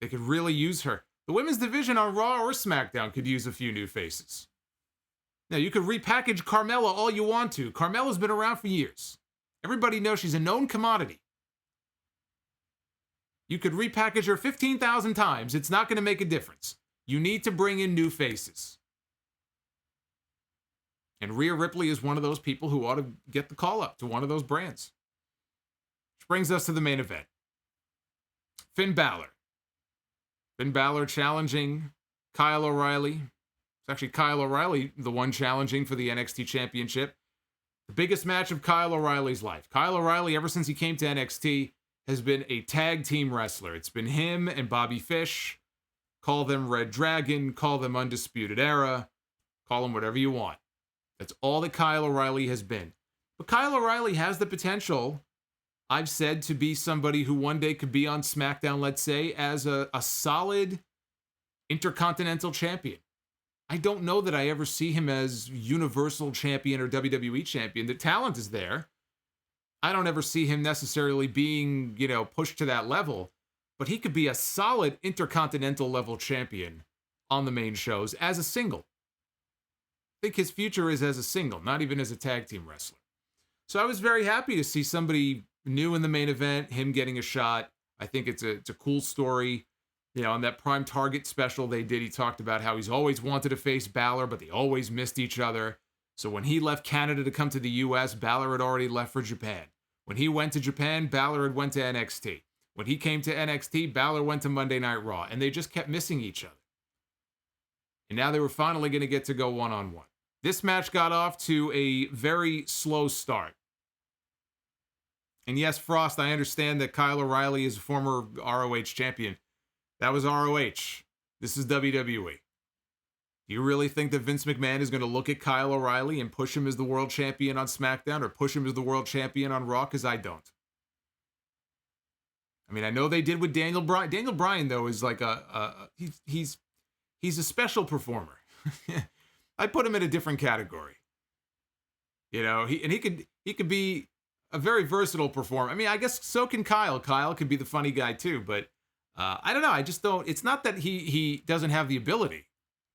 They could really use her. The women's division on Raw or SmackDown could use a few new faces. Now, you could repackage Carmella all you want to. Carmella's been around for years. Everybody knows she's a known commodity. You could repackage her 15,000 times. It's not going to make a difference. You need to bring in new faces. And Rhea Ripley is one of those people who ought to get the call up to one of those brands. Which brings us to the main event. Finn Balor. Finn Balor challenging Kyle O'Reilly. It's actually Kyle O'Reilly, the one challenging for the NXT Championship. The biggest match of Kyle O'Reilly's life. Kyle O'Reilly, ever since he came to NXT, has been a tag team wrestler. It's been him and Bobby Fish. Call them Red Dragon, call them Undisputed Era, call them whatever you want. That's all that Kyle O'Reilly has been. But Kyle O'Reilly has the potential, I've said, to be somebody who one day could be on SmackDown, let's say, as a solid Intercontinental Champion. I don't know that I ever see him as Universal Champion or WWE Champion. The talent is there. I don't ever see him necessarily being, pushed to that level. But he could be a solid Intercontinental level champion on the main shows as a single. I think his future is as a single, not even as a tag team wrestler. So I was very happy to see somebody new in the main event, him getting a shot. I think it's a cool story. You know, on that Prime Target special they did, he talked about how he's always wanted to face Balor, but they always missed each other. So when he left Canada to come to the U.S., Balor had already left for Japan. When he went to Japan, Balor had went to NXT. When he came to NXT, Balor went to Monday Night Raw, and they just kept missing each other. And now they were finally going to get to go one-on-one. This match got off to a very slow start. And yes, Frost, I understand that Kyle O'Reilly is a former ROH champion. That was ROH. This is WWE. Do you really think that Vince McMahon is going to look at Kyle O'Reilly and push him as the world champion on SmackDown or push him as the world champion on Raw? Because I don't. I mean, I know they did with Daniel Bryan. Daniel Bryan, though, is like he's a special performer. I put him in a different category. You know, he could be a very versatile performer. I mean, I guess so can Kyle. Kyle could be the funny guy too, but I don't know. I just don't. It's not that he doesn't have the ability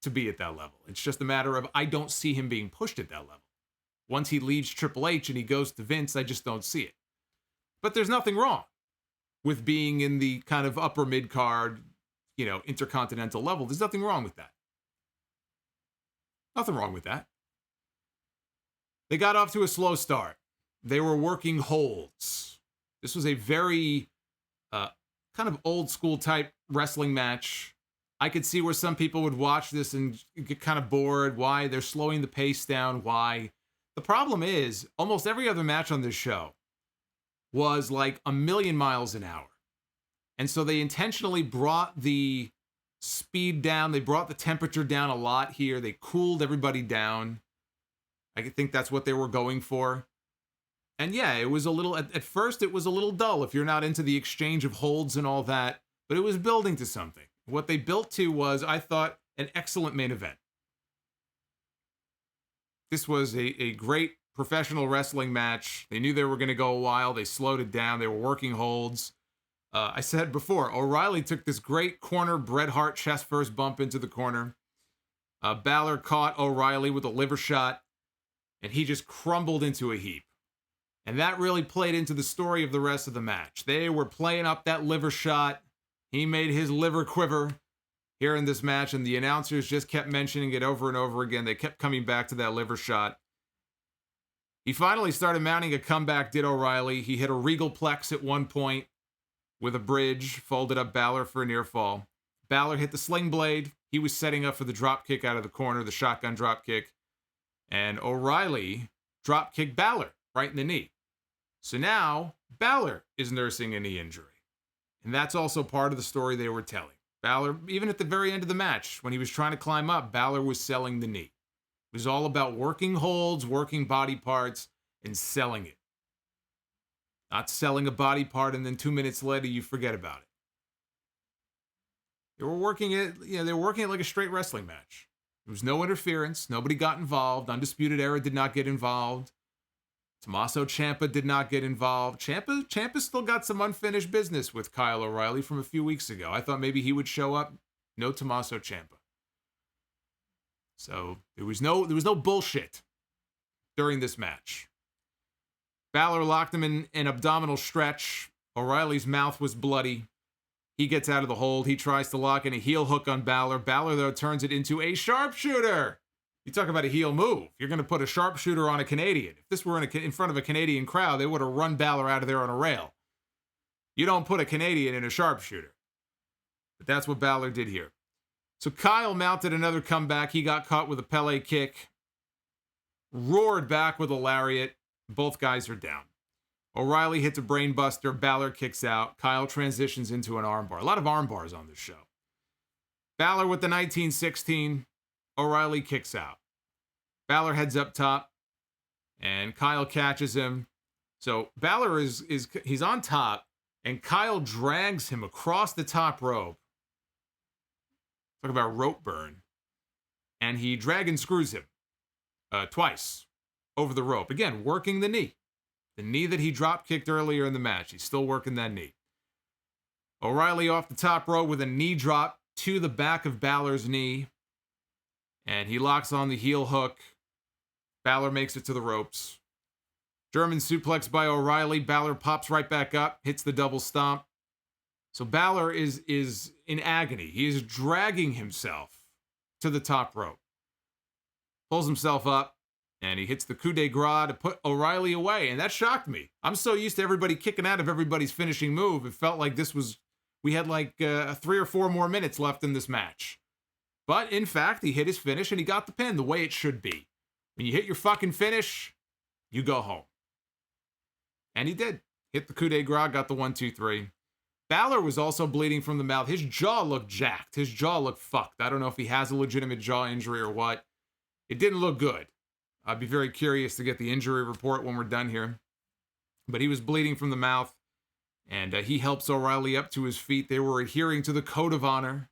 to be at that level. It's just a matter of I don't see him being pushed at that level. Once he leaves Triple H and he goes to Vince, I just don't see it. But there's nothing wrong with being in the kind of upper mid-card, you know, intercontinental level. There's nothing wrong with that. Nothing wrong with that. They got off to a slow start. They were working holds. This was a very kind of old school type wrestling match. I could see where some people would watch this and get kind of bored. Why? They're slowing the pace down. Why? The problem is almost every other match on this show was like a million miles an hour. And so they intentionally brought the speed down. They brought the temperature down a lot here. They cooled everybody down. I think that's what they were going for. And yeah, it was a little, at first it was a little dull if you're not into the exchange of holds and all that, but it was building to something. What they built to was, I thought, an excellent main event. This was a great professional wrestling match. They knew they were going to go a while. They slowed it down. They were working holds. I said before, O'Reilly took this great corner Bret Hart chest first bump into the corner. Balor caught O'Reilly with a liver shot, and he just crumbled into a heap. And that really played into the story of the rest of the match. They were playing up that liver shot. He made his liver quiver here in this match, and the announcers just kept mentioning it over and over again. They kept coming back to that liver shot. He finally started mounting a comeback, did O'Reilly. He hit a regal plex at one point with a bridge, folded up Balor for a near fall. Balor hit the sling blade. He was setting up for the drop kick out of the corner, the shotgun drop kick. And O'Reilly drop kicked Balor right in the knee. So now Balor is nursing a knee injury. And that's also part of the story they were telling. Balor, even at the very end of the match, when he was trying to climb up, Balor was selling the knee. It was all about working holds, working body parts, and selling it. Not selling a body part and then 2 minutes later you forget about it. They were working it, they were working it like a straight wrestling match. There was no interference. Nobody got involved. Undisputed Era did not get involved. Tommaso Ciampa did not get involved. Ciampa still got some unfinished business with Kyle O'Reilly from a few weeks ago. I thought maybe he would show up. No Tommaso Ciampa. So there was no bullshit during this match. Balor locked him in an abdominal stretch. O'Reilly's mouth was bloody. He gets out of the hold. He tries to lock in a heel hook on Balor. Balor, though, turns it into a sharpshooter. You talk about a heel move. You're going to put a sharpshooter on a Canadian. If this were in front of a Canadian crowd, they would have run Balor out of there on a rail. You don't put a Canadian in a sharpshooter. But that's what Balor did here. So Kyle mounted another comeback. He got caught with a Pele kick. Roared back with a lariat. Both guys are down. O'Reilly hits a brainbuster. Balor kicks out. Kyle transitions into an armbar. A lot of arm bars on this show. Balor with the 1916. O'Reilly kicks out. Balor heads up top, and Kyle catches him. So Balor he's on top, and Kyle drags him across the top rope. Talk about rope burn. And he dragon screws him twice over the rope. Again, working the knee. The knee that he drop kicked earlier in the match. He's still working that knee. O'Reilly off the top rope with a knee drop to the back of Balor's knee. And he locks on the heel hook. Balor makes it to the ropes. German suplex by O'Reilly. Balor pops right back up, hits the double stomp. So Balor is in agony. He is dragging himself to the top rope. Pulls himself up, and he hits the coup de grace to put O'Reilly away, and that shocked me. I'm so used to everybody kicking out of everybody's finishing move. It felt like we had like 3 or 4 more minutes left in this match. But in fact, he hit his finish, and he got the pin the way it should be. When you hit your fucking finish, you go home. And he did. Hit the coup de grace, got the 1, 2, 3. Balor was also bleeding from the mouth. His jaw looked jacked. His jaw looked fucked. I don't know if he has a legitimate jaw injury or what. It didn't look good. I'd be very curious to get the injury report when we're done here. But he was bleeding from the mouth, and he helps O'Reilly up to his feet. They were adhering to the code of honor.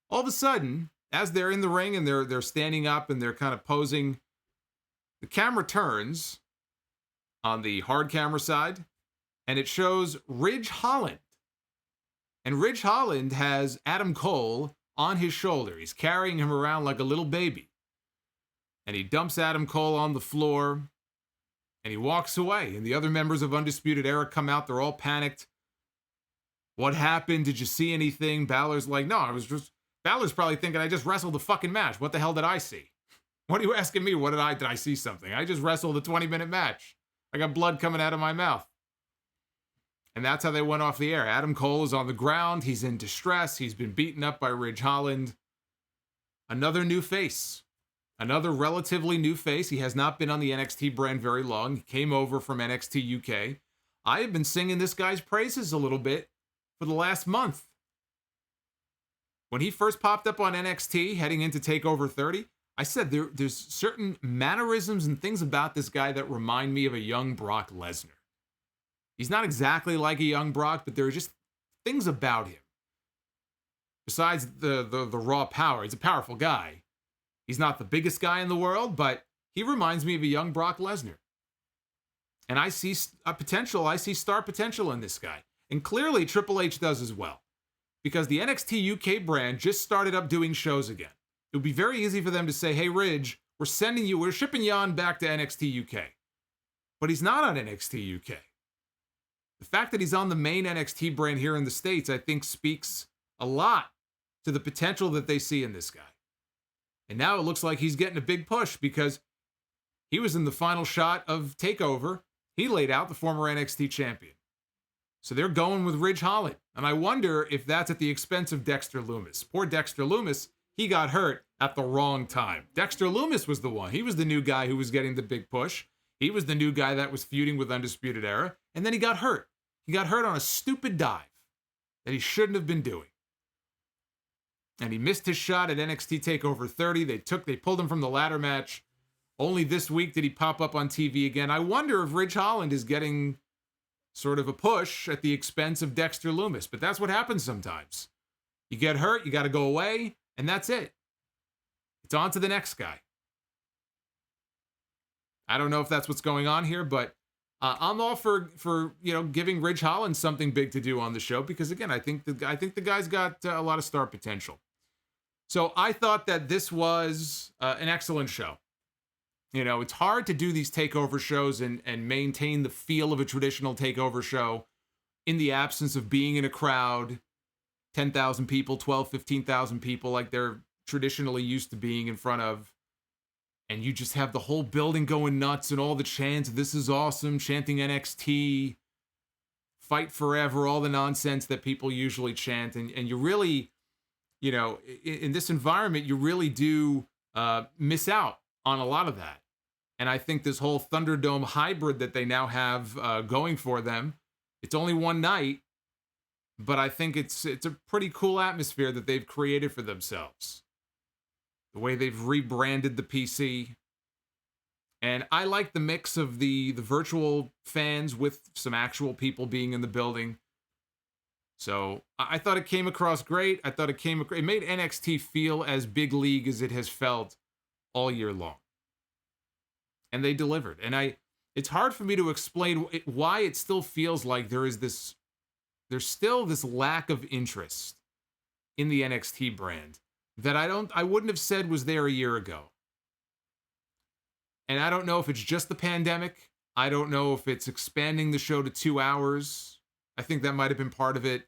All of a sudden, as they're in the ring and they're standing up and they're kind of posing, the camera turns on the hard camera side, and it shows Ridge Holland. And Ridge Holland has Adam Cole on his shoulder. He's carrying him around like a little baby. And he dumps Adam Cole on the floor, and he walks away. And the other members of Undisputed Era come out. They're all panicked. What happened? Did you see anything? Balor's like, no, Balor's probably thinking, I just wrestled the fucking match. What the hell did I see? What are you asking me? Did I see something? I just wrestled a 20-minute match. I got blood coming out of my mouth. And that's how they went off the air. Adam Cole is on the ground. He's in distress. He's been beaten up by Ridge Holland. Another new face. Another relatively new face. He has not been on the NXT brand very long. He came over from NXT UK. I have been singing this guy's praises a little bit for the last month. When he first popped up on NXT heading into TakeOver 30, I said there's certain mannerisms and things about this guy that remind me of a young Brock Lesnar. He's not exactly like a young Brock, but there are just things about him. Besides the raw power, he's a powerful guy. He's not the biggest guy in the world, but he reminds me of a young Brock Lesnar. And I see I see star potential in this guy. And clearly Triple H does as well. Because the NXT UK brand just started up doing shows again. It would be very easy for them to say, hey, Ridge, we're shipping you on back to NXT UK. But he's not on NXT UK. The fact that he's on the main NXT brand here in the States, I think speaks a lot to the potential that they see in this guy. And now it looks like he's getting a big push because he was in the final shot of TakeOver. He laid out the former NXT champion. So they're going with Ridge Holland. And I wonder if that's at the expense of Dexter Lumis. Poor Dexter Lumis, he got hurt at the wrong time. Dexter Lumis was the one. He was the new guy who was getting the big push. He was the new guy that was feuding with Undisputed Era. And then he got hurt. He got hurt on a stupid dive that he shouldn't have been doing. And he missed his shot at NXT TakeOver 30. They pulled him from the ladder match. Only this week did he pop up on TV again. I wonder if Ridge Holland is getting sort of a push at the expense of Dexter Lumis. But that's what happens sometimes. You get hurt, you got to go away, and that's it. It's on to the next guy. I don't know if that's what's going on here, but I'm all for giving Ridge Holland something big to do on the show because again, I think the guy's got a lot of star potential. So I thought that this was an excellent show. You know, it's hard to do these takeover shows and maintain the feel of a traditional takeover show in the absence of being in a crowd, 10,000 people, 12, 15,000 people like they're traditionally used to being in front of. And you just have the whole building going nuts and all the chants, this is awesome, chanting NXT, fight forever, all the nonsense that people usually chant. And you really, in this environment, you really do miss out on a lot of that. And I think this whole Thunderdome hybrid that they now have going for them, it's only one night, but I think it's a pretty cool atmosphere that they've created for themselves. The way they've rebranded the PC. And I like the mix of the virtual fans with some actual people being in the building. So I thought it came across great. I thought it made NXT feel as big league as it has felt all year long. And they delivered. And it's hard for me to explain why it still feels like there's still this lack of interest in the NXT brand that I wouldn't have said was there a year ago. And I don't know if it's just the pandemic. I don't know if it's expanding the show to 2 hours. I think that might have been part of it.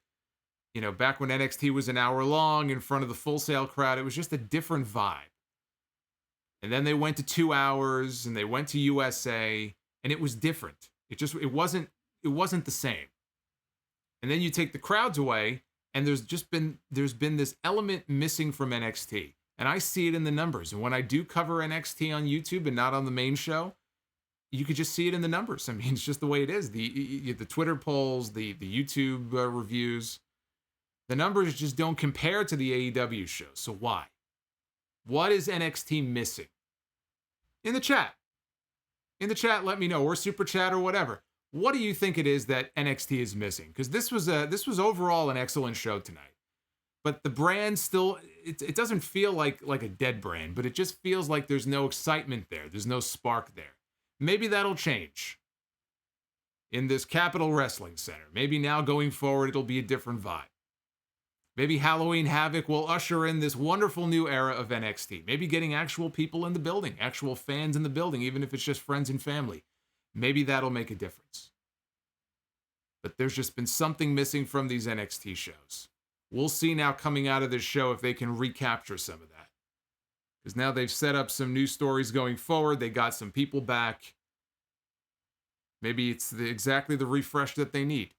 back when NXT was an hour long in front of the Full Sail crowd, it was just a different vibe. And then they went to 2 hours and they went to USA and it was different. It wasn't the same. And then you take the crowds away and there's been this element missing from NXT. And I see it in the numbers. And when I do cover NXT on YouTube and not on the main show, you could just see it in the numbers. I mean, it's just the way it is. The Twitter polls, the YouTube reviews, the numbers just don't compare to the AEW shows. So why? What is NXT missing? In the chat, let me know, or super chat or whatever. What do you think it is that NXT is missing? Because this was overall an excellent show tonight. But the brand still, it doesn't feel like a dead brand, but it just feels like there's no excitement there. There's no spark there. Maybe that'll change in this Capitol Wrestling Center. Maybe now going forward, it'll be a different vibe. Maybe Halloween Havoc will usher in this wonderful new era of NXT. Maybe getting actual people in the building, actual fans in the building, even if it's just friends and family. Maybe that'll make a difference. But there's just been something missing from these NXT shows. We'll see now coming out of this show if they can recapture some of that. Because now they've set up some new stories going forward. They got some people back. Maybe it's exactly the refresh that they need.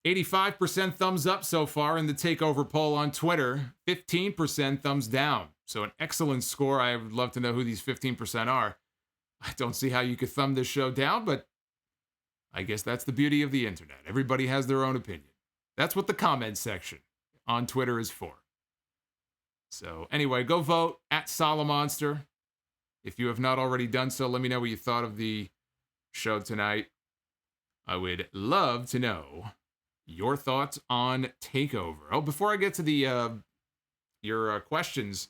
85% thumbs up so far in the Takeover poll on Twitter. 15% thumbs down. So an excellent score. I would love to know who these 15% are. I don't see how you could thumb this show down, but I guess that's the beauty of the internet. Everybody has their own opinion. That's what the comment section on Twitter is for. So anyway, go vote at Solomonster. If you have not already done so, let me know what you thought of the show tonight. I would love to know your thoughts on Takeover. Oh, before I get to your questions,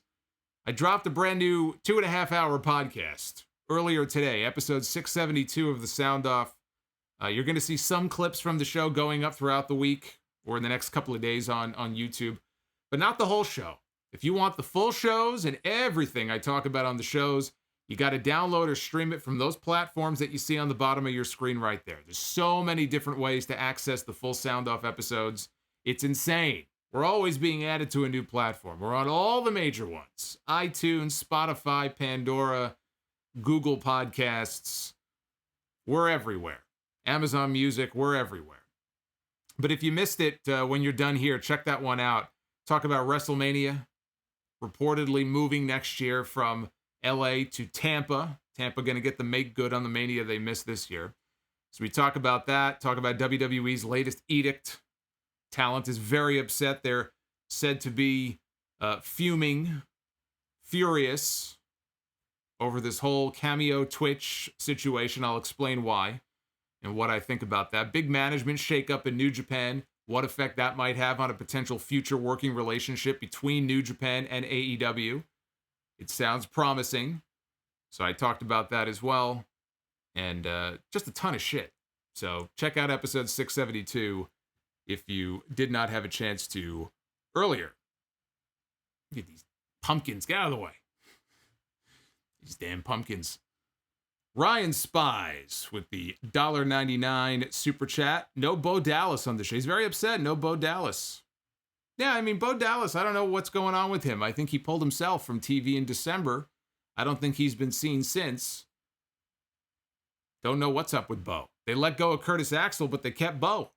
I dropped a brand new 2.5-hour podcast earlier today, episode 672 of the Sound Off. You're going to see some clips from the show going up throughout the week or in the next couple of days on YouTube, but not the whole show. If you want the full shows and everything I talk about on the shows, you got to download or stream it from those platforms that you see on the bottom of your screen right there. There's so many different ways to access the full Sound Off episodes. It's insane. We're always being added to a new platform. We're on all the major ones. iTunes, Spotify, Pandora, Google Podcasts. We're everywhere. Amazon Music, we're everywhere. But if you missed it when you're done here, check that one out. Talk about WrestleMania, reportedly moving next year from LA to Tampa. Tampa going to get the make good on the Mania they missed this year. So we talk about that, talk about WWE's latest edict. Talent is very upset. They're said to be fuming, furious over this whole Cameo Twitch situation. I'll explain why and what I think about that. Big management shakeup in New Japan. What effect that might have on a potential future working relationship between New Japan and AEW. It sounds promising. So I talked about that as well. And just a ton of shit. So check out episode 672 if you did not have a chance to earlier. Get these pumpkins, get out of the way. These damn pumpkins. Ryan Spies with the $1.99 super chat. No Bo Dallas on the show. He's very upset. No Bo Dallas. Yeah, I mean, Bo Dallas, I don't know what's going on with him. I think he pulled himself from TV in December. I don't think he's been seen since. Don't know what's up with Bo. They let go of Curtis Axel, but they kept Bo.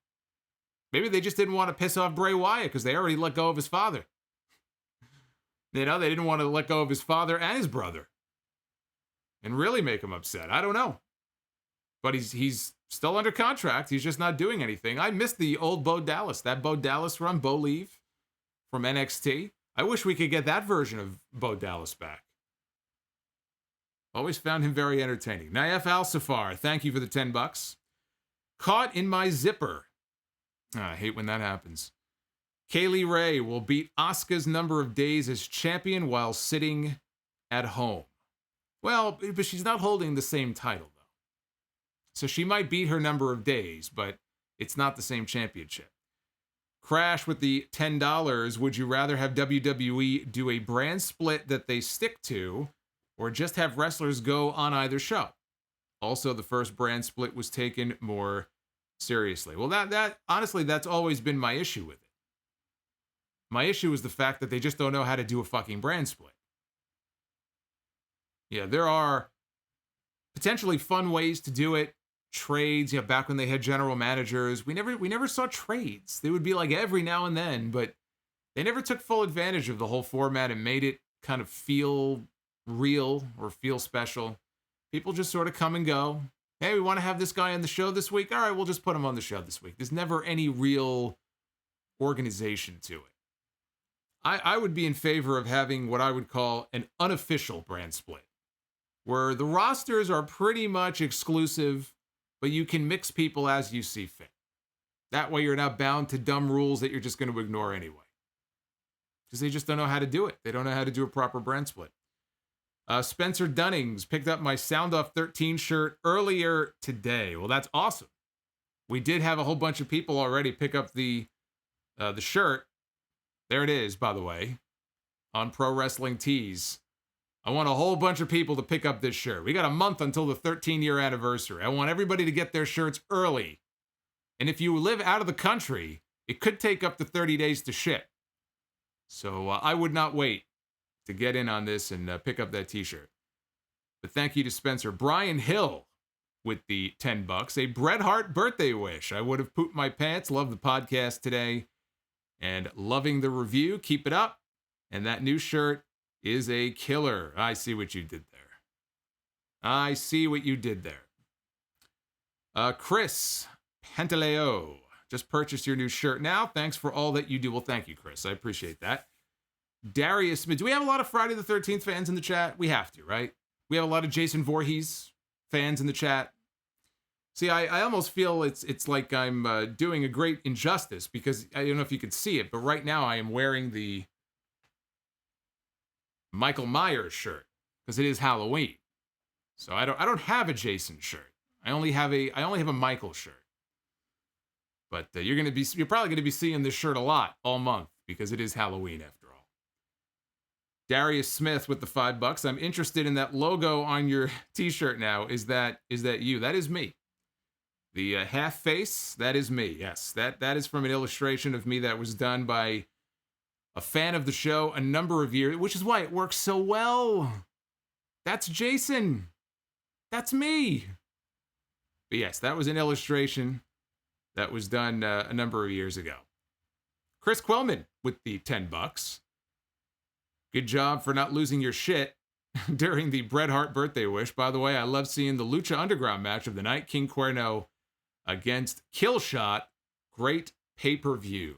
Maybe they just didn't want to piss off Bray Wyatt because they already let go of his father. They didn't want to let go of his father and his brother and really make him upset. I don't know. But he's still under contract. He's just not doing anything. I miss the old Bo Dallas. That Bo Dallas run, Bo Leave from NXT. I wish we could get that version of Bo Dallas back. Always found him very entertaining. Naif Al-Safar, thank you for the $10. Caught in my zipper. I hate when that happens. Kaylee Ray will beat Asuka's number of days as champion while sitting at home. Well, but she's not holding the same title, though. So she might beat her number of days, but it's not the same championship. Crash with the $10. Would you rather have WWE do a brand split that they stick to, or just have wrestlers go on either show? Also, the first brand split was taken more Seriously. Well, that honestly, that's always been my issue with it. My issue is the fact that they just don't know how to do a fucking brand split. Yeah, there are potentially fun ways to do it. Trades, back when they had general managers, we never saw trades. They would be like every now and then, but they never took full advantage of the whole format and made it kind of feel real or feel special. People just sort of come and go. Hey, we want to have this guy on the show this week. All right, we'll just put him on the show this week. There's never any real organization to it. I would be in favor of having what I would call an unofficial brand split, where the rosters are pretty much exclusive, but you can mix people as you see fit. That way you're not bound to dumb rules that you're just going to ignore anyway. Because they just don't know how to do it. They don't know how to do a proper brand split. Spencer Dunnings picked up my Sound Off 13 shirt earlier today. Well, that's awesome. We did have a whole bunch of people already pick up the shirt. There it is, by the way, on Pro Wrestling Tees. I want a whole bunch of people to pick up this shirt. We got a month until the 13-year anniversary. I want everybody to get their shirts early. And if you live out of the country, it could take up to 30 days to ship. So I would not wait to get in on this and pick up that t-shirt. But thank you to Spencer. Brian Hill with the $10. A Bret Hart birthday wish. I would have pooped my pants. Love the podcast today. And loving the review. Keep it up. And that new shirt is a killer. I see what you did there. I see what you did there. Chris Pantaleo. Just purchased your new shirt now. Thanks for all that you do. Well, thank you, Chris. I appreciate that. Darius Smith. Do we have a lot of Friday the 13th fans in the chat? We have to, right? We have a lot of Jason Voorhees fans in the chat. See, I almost feel it's like I'm doing a great injustice because I don't know if you could see it, but right now I am wearing the Michael Myers shirt because it is Halloween. So I don't have a Jason shirt. I only have a Michael shirt. But you're probably gonna be seeing this shirt a lot all month because it is Halloween after all. Darius Smith with the $5. I'm interested in that logo on your t-shirt now. Is that you? That is me. The half face, that is me. Yes, that is from an illustration of me that was done by a fan of the show a number of years, which is why it works so well. That's Jason. That's me. But yes, that was an illustration that was done a number of years ago. Chris Quillman with the $10. Good job for not losing your shit during the Bret Hart birthday wish. By the way, I love seeing the Lucha Underground match of the night. King Cuerno against Killshot. Great pay-per-view.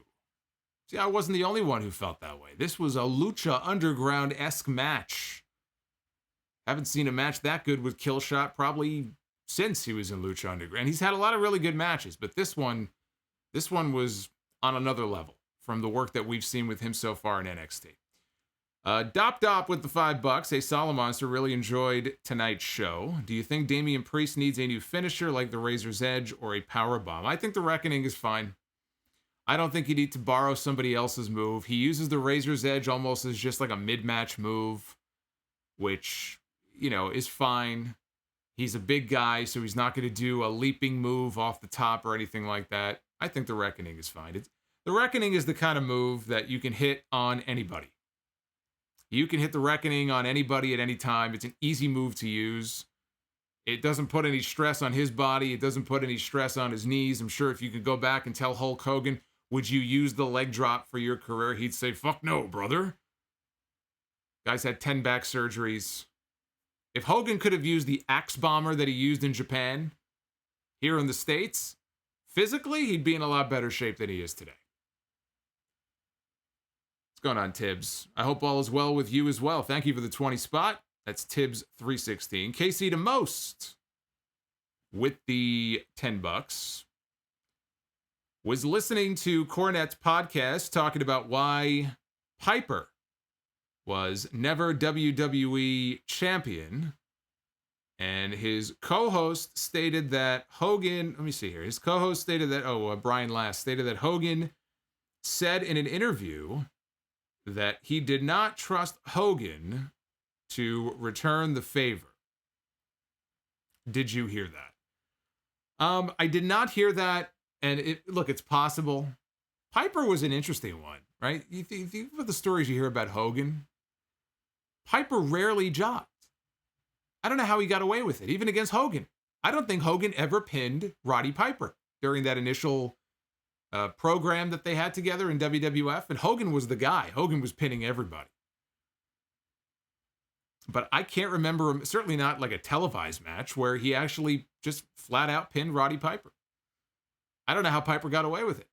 See, I wasn't the only one who felt that way. This was a Lucha Underground-esque match. Haven't seen a match that good with Killshot probably since he was in Lucha Underground. He's had a lot of really good matches, but this one was on another level from the work that we've seen with him so far in NXT. Dop with the $5. A Solomonster really enjoyed tonight's show. Do you think Damian Priest needs a new finisher like the Razor's Edge or a power bomb? I think the Reckoning is fine. I don't think you need to borrow somebody else's move. He uses the Razor's Edge almost as just like a mid-match move, which, is fine. He's a big guy, so he's not going to do a leaping move off the top or anything like that. I think the Reckoning is fine. The Reckoning is the kind of move that you can hit on anybody. You can hit the Reckoning on anybody at any time. It's an easy move to use. It doesn't put any stress on his body. It doesn't put any stress on his knees. I'm sure if you could go back and tell Hulk Hogan, would you use the leg drop for your career? He'd say, fuck no, brother. Guy's had 10 back surgeries. If Hogan could have used the axe bomber that he used in Japan here in the States, physically, he'd be in a lot better shape than he is today. What's going on, Tibbs? I hope all is well with you as well. Thank you for the 20 spot. That's Tibbs316. KC to Most with the $10. Was listening to Cornette's podcast talking about why Piper was never WWE champion. And his co-host stated that Hogan, let me see here. His co-host stated that, Brian Last stated that Hogan said in an interview that he did not trust Hogan to return the favor. Did you hear that? I did not hear that And look, it's possible. Piper was an interesting one, right? You think about the stories you hear about Hogan. Piper rarely jobbed. I don't know how he got away with it, even against Hogan. I don't think Hogan ever pinned Roddy Piper during that initial program that they had together in WWF. And Hogan was the guy. Hogan was pinning everybody. But I can't remember, certainly not like a televised match, where he actually just flat out pinned Roddy Piper. I don't know how Piper got away with it.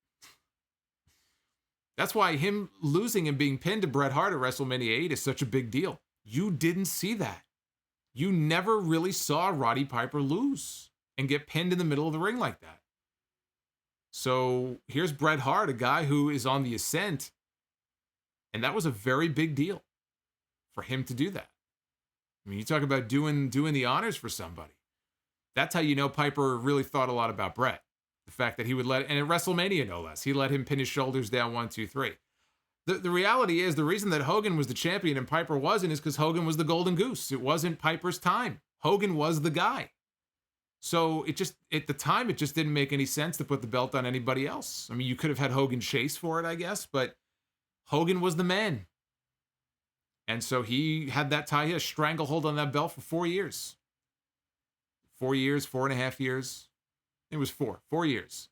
That's why him losing and being pinned to Bret Hart at WrestleMania 8 is such a big deal. You didn't see that. You never really saw Roddy Piper lose and get pinned in the middle of the ring like that. So here's Bret Hart, a guy who is on the ascent, and that was a very big deal for him to do that. I mean, you talk about doing the honors for somebody. That's how you know Piper really thought a lot about Bret. The fact that he would and at WrestleMania no less, he let him pin his shoulders down 1, 2, 3. The reality is the reason that Hogan was the champion and Piper wasn't is because Hogan was the golden goose. It wasn't Piper's time. Hogan was the guy. So it just, at the time, it just didn't make any sense to put the belt on anybody else. I mean, you could have had Hogan chase for it, I guess, but Hogan was the man. And so he had that tie, a stranglehold on that belt for 4 years. 4 years, 4.5 years. It was 4 years.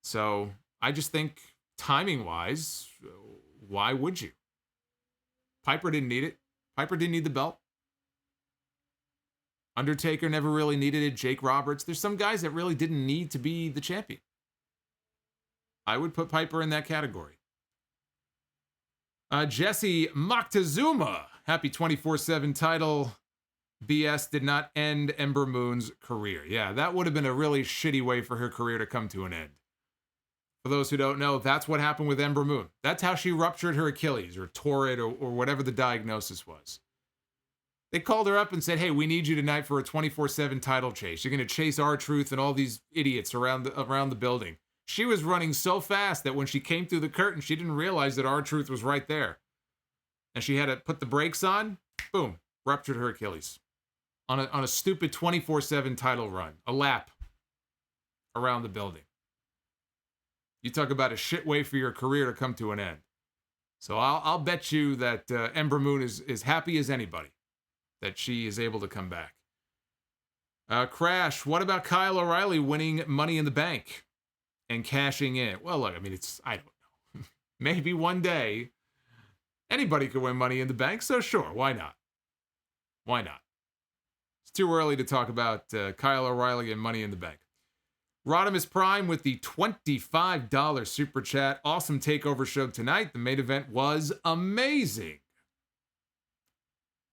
So I just think timing-wise, why would you? Piper didn't need it. Piper didn't need the belt. Undertaker never really needed it. Jake Roberts. There's some guys that really didn't need to be the champion. I would put Piper in that category. Jesse Moctezuma. Happy 24/7 title. BS did not end Ember Moon's career. Yeah, that would have been a really shitty way for her career to come to an end. For those who don't know, that's what happened with Ember Moon. That's how she ruptured her Achilles or tore it or whatever the diagnosis was. They called her up and said, hey, we need you tonight for a 24/7 title chase. You're going to chase R-Truth and all these idiots around the building. She was running so fast that when she came through the curtain, she didn't realize that R-Truth was right there. And she had to put the brakes on. Boom. Ruptured her Achilles. On a stupid 24/7 title run. A lap around the building. You talk about a shit way for your career to come to an end. So I'll bet you that Ember Moon is happy as anybody that she is able to come back. Crash, what about Kyle O'Reilly winning Money in the Bank and cashing in? Well, look, I mean, I don't know. Maybe one day anybody could win Money in the Bank, so sure, why not? Why not? It's too early to talk about Kyle O'Reilly and Money in the Bank. Rodimus Prime with the $25 super chat. Awesome takeover show tonight. The main event was amazing.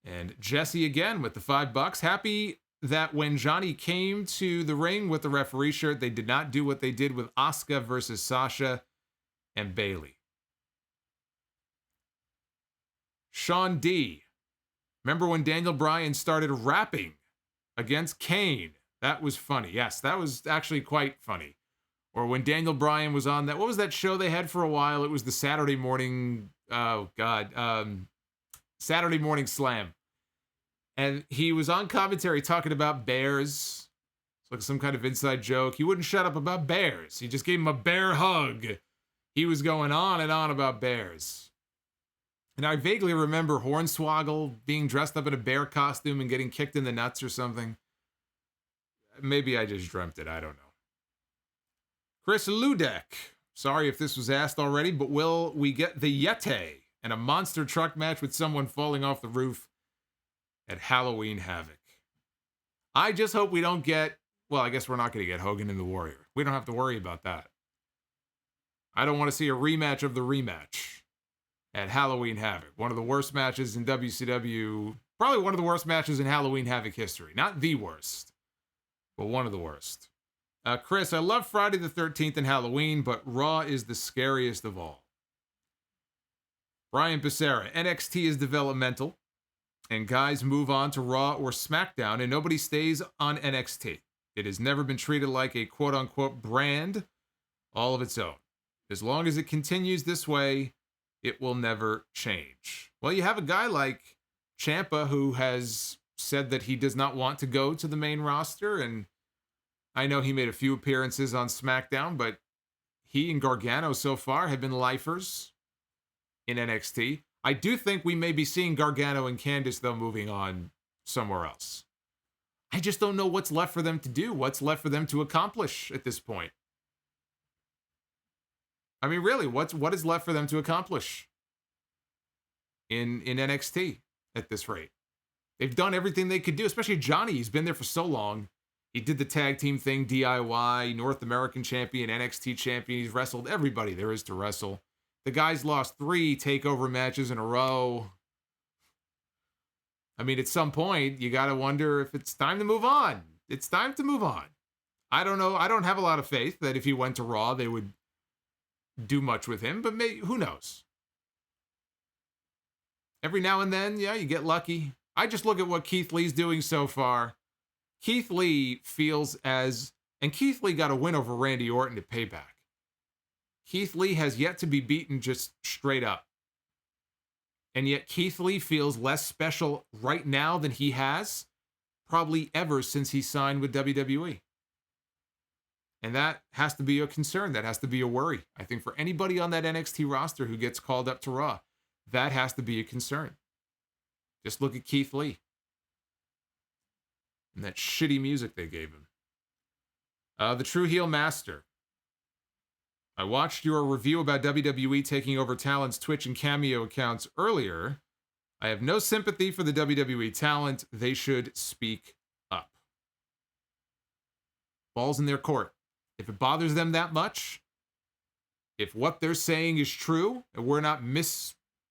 And Jesse again with the $5. Happy that when Johnny came to the ring with the referee shirt, they did not do what they did with Asuka versus Sasha and Bayley. Sean D. Remember when Daniel Bryan started rapping against Kane? That was funny. Yes, that was actually quite funny. Or when Daniel Bryan was on that, what was that show they had for a while? It was the Saturday morning, Saturday Morning Slam. And he was on commentary talking about bears. It's like some kind of inside joke. He wouldn't shut up about bears. He just gave him a bear hug. He was going on and on about bears. And I vaguely remember Hornswoggle being dressed up in a bear costume and getting kicked in the nuts or something. Maybe I just dreamt it. I don't know. Chris Ludek. Sorry if this was asked already, but will we get the Yeti and a monster truck match with someone falling off the roof at Halloween Havoc? I just hope we don't get, well, I guess we're not going to get Hogan and the Warrior. We don't have to worry about that. I don't want to see a rematch of the rematch at Halloween Havoc. One of the worst matches in WCW, probably one of the worst matches in Halloween Havoc history. Not the worst, but one of the worst. Chris, I love Friday the 13th and Halloween, but Raw is the scariest of all. Brian Becerra, NXT is developmental, and guys move on to Raw or SmackDown, and nobody stays on NXT. It has never been treated like a quote-unquote brand all of its own. As long as it continues this way, it will never change. Well, you have a guy like Ciampa who has said that he does not want to go to the main roster, and I know he made a few appearances on SmackDown, but he and Gargano so far have been lifers in NXT. I do think we may be seeing Gargano and Candice, though, moving on somewhere else. I just don't know what's left for them to do, what's left for them to accomplish at this point. I mean, really, what is left for them to accomplish in NXT at this rate? They've done everything they could do, especially Johnny. He's been there for so long. He did the tag team thing, DIY, North American champion, NXT champion. He's wrestled everybody there is to wrestle. The guy's lost 3 takeover matches in a row. I mean, at some point, you got to wonder if it's time to move on. It's time to move on. I don't know. I don't have a lot of faith that if he went to Raw, they would do much with him, but who knows? Every now and then, yeah, you get lucky. I just look at what Keith Lee's doing so far. Keith Lee and Keith Lee got a win over Randy Orton at Payback. Keith Lee has yet to be beaten just straight up. And yet Keith Lee feels less special right now than he has probably ever since he signed with WWE. And that has to be a concern. That has to be a worry. I think for anybody on that NXT roster who gets called up to Raw, that has to be a concern. Just look at Keith Lee and that shitty music they gave him. The True Heel Master. I watched your review about WWE taking over talent's Twitch and Cameo accounts earlier. I have no sympathy for the WWE talent. They should speak up. Ball's in their court. If it bothers them that much, if what they're saying is true, and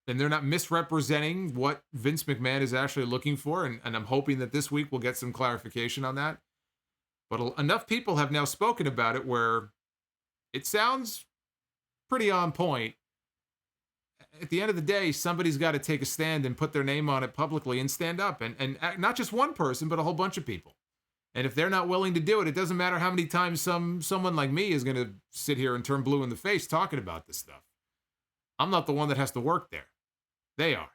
they're not misrepresenting what Vince McMahon is actually looking for, and I'm hoping that this week we'll get some clarification on that. But enough people have now spoken about it where it sounds pretty on point. At the end of the day, somebody's got to take a stand and put their name on it publicly and stand up. And not just one person, but a whole bunch of people. And if they're not willing to do it, it doesn't matter how many times someone like me is going to sit here and turn blue in the face talking about this stuff. I'm not the one that has to work there. They are.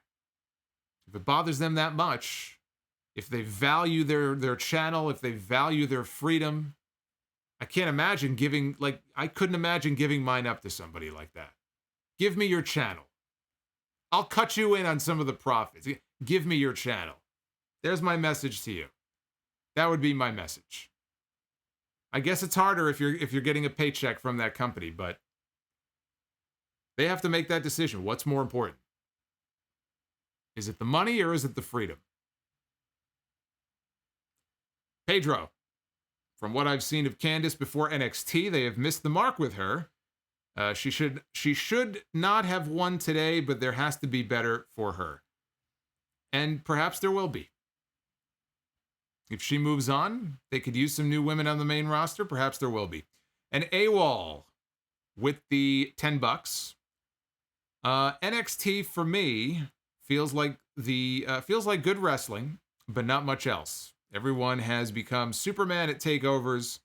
If it bothers them that much, if they value their channel, if they value their freedom, I couldn't imagine giving mine up to somebody like that. Give me your channel. I'll cut you in on some of the profits. Give me your channel. There's my message to you. That would be my message. I guess it's harder if you're getting a paycheck from that company, but they have to make that decision. What's more important? Is it the money or is it the freedom? Pedro. From what I've seen of Candice before NXT, they have missed the mark with her. She should not have won today, but there has to be better for her. And perhaps there will be. If she moves on, they could use some new women on the main roster. Perhaps there will be. And AWOL with the $10. NXT for me feels like good wrestling, but not much else. Everyone has become Superman at takeovers.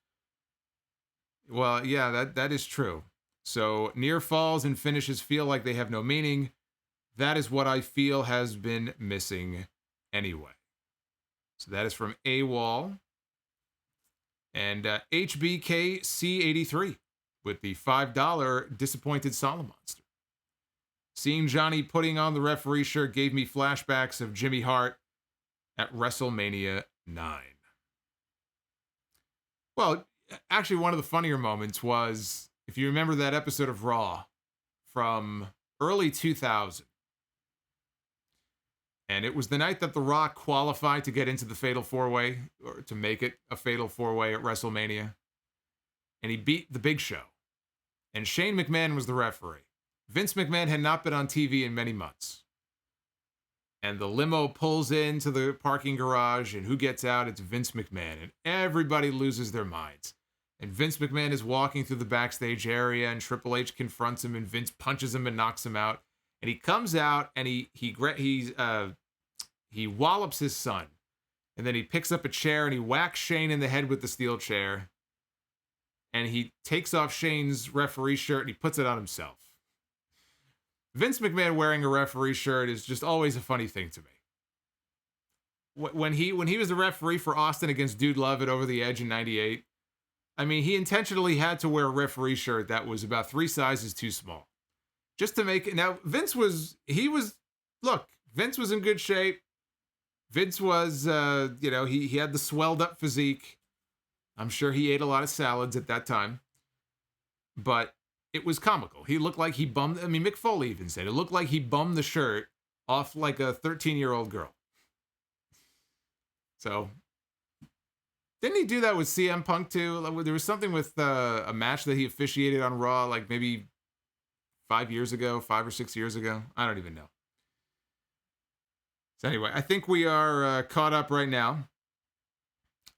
Well, yeah, that is true. So near falls and finishes feel like they have no meaning. That is what I feel has been missing anyway. So that is from AWOL. And HBKC83 with the $5 Disappointed Solomonster. Seeing Johnny putting on the referee shirt gave me flashbacks of Jimmy Hart at WrestleMania 9. Well, actually, one of the funnier moments was, if you remember that episode of Raw from early 2000, and it was the night that The Rock qualified to get into the Fatal 4-Way, or to make it a Fatal 4-Way at WrestleMania, and he beat The Big Show, and Shane McMahon was the referee. Vince McMahon had not been on TV in many months. And the limo pulls into the parking garage, and who gets out? It's Vince McMahon, and everybody loses their minds. And Vince McMahon is walking through the backstage area, and Triple H confronts him, and Vince punches him and knocks him out. And he comes out, and he wallops his son, and then he picks up a chair and he whacks Shane in the head with the steel chair, and he takes off Shane's referee shirt and he puts it on himself. Vince McMahon wearing a referee shirt is just always a funny thing to me. When he was the referee for Austin against Dude Love at Over the Edge in '98, I mean, he intentionally had to wear a referee shirt that was about 3 sizes too small. Just to make it. Now, Vince was in good shape. Vince was, he had the swelled up physique. I'm sure he ate a lot of salads at that time. But it was comical. He looked like he bummed, Mick Foley even said, it looked like he bummed the shirt off like a 13-year-old girl. So, didn't he do that with CM Punk too? There was something with a match that he officiated on Raw, like maybe 5 or 6 years ago. I don't even know. So anyway, I think we are caught up right now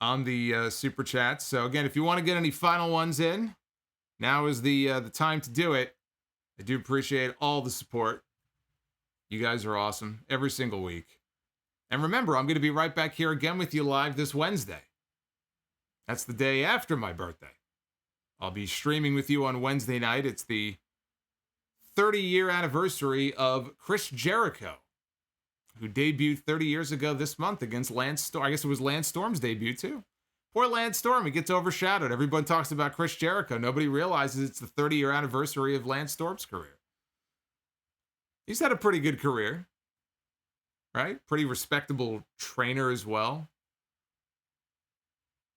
on the Super Chats. So again, if you want to get any final ones in, now is the time to do it. I do appreciate all the support. You guys are awesome every single week. And remember, I'm going to be right back here again with you live this Wednesday. That's the day after my birthday. I'll be streaming with you on Wednesday night. It's the 30-year anniversary of Chris Jericho, who debuted 30 years ago this month against Lance Storm. I guess it was Lance Storm's debut, too. Poor Lance Storm. He gets overshadowed. Everyone talks about Chris Jericho. Nobody realizes it's the 30-year anniversary of Lance Storm's career. He's had a pretty good career, right? Pretty respectable trainer as well.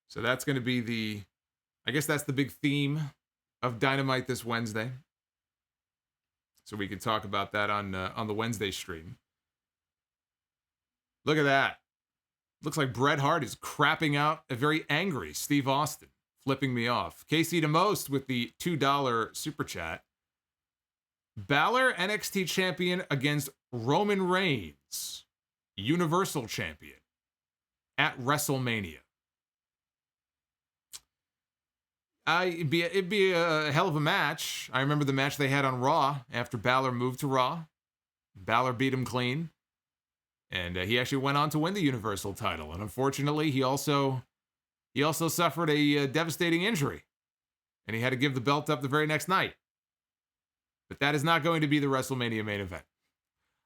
So that's going to be I guess that's the big theme of Dynamite this Wednesday. So we can talk about that on the Wednesday stream. Look at that. Looks like Bret Hart is crapping out a very angry Steve Austin, flipping me off. Casey DeMost with the $2 super chat. Balor NXT champion against Roman Reigns, Universal champion, at WrestleMania. It'd be a hell of a match. I remember the match they had on Raw after Balor moved to Raw. Balor beat him clean. And he actually went on to win the Universal title. And unfortunately, he also suffered a devastating injury. And he had to give the belt up the very next night. But that is not going to be the WrestleMania main event.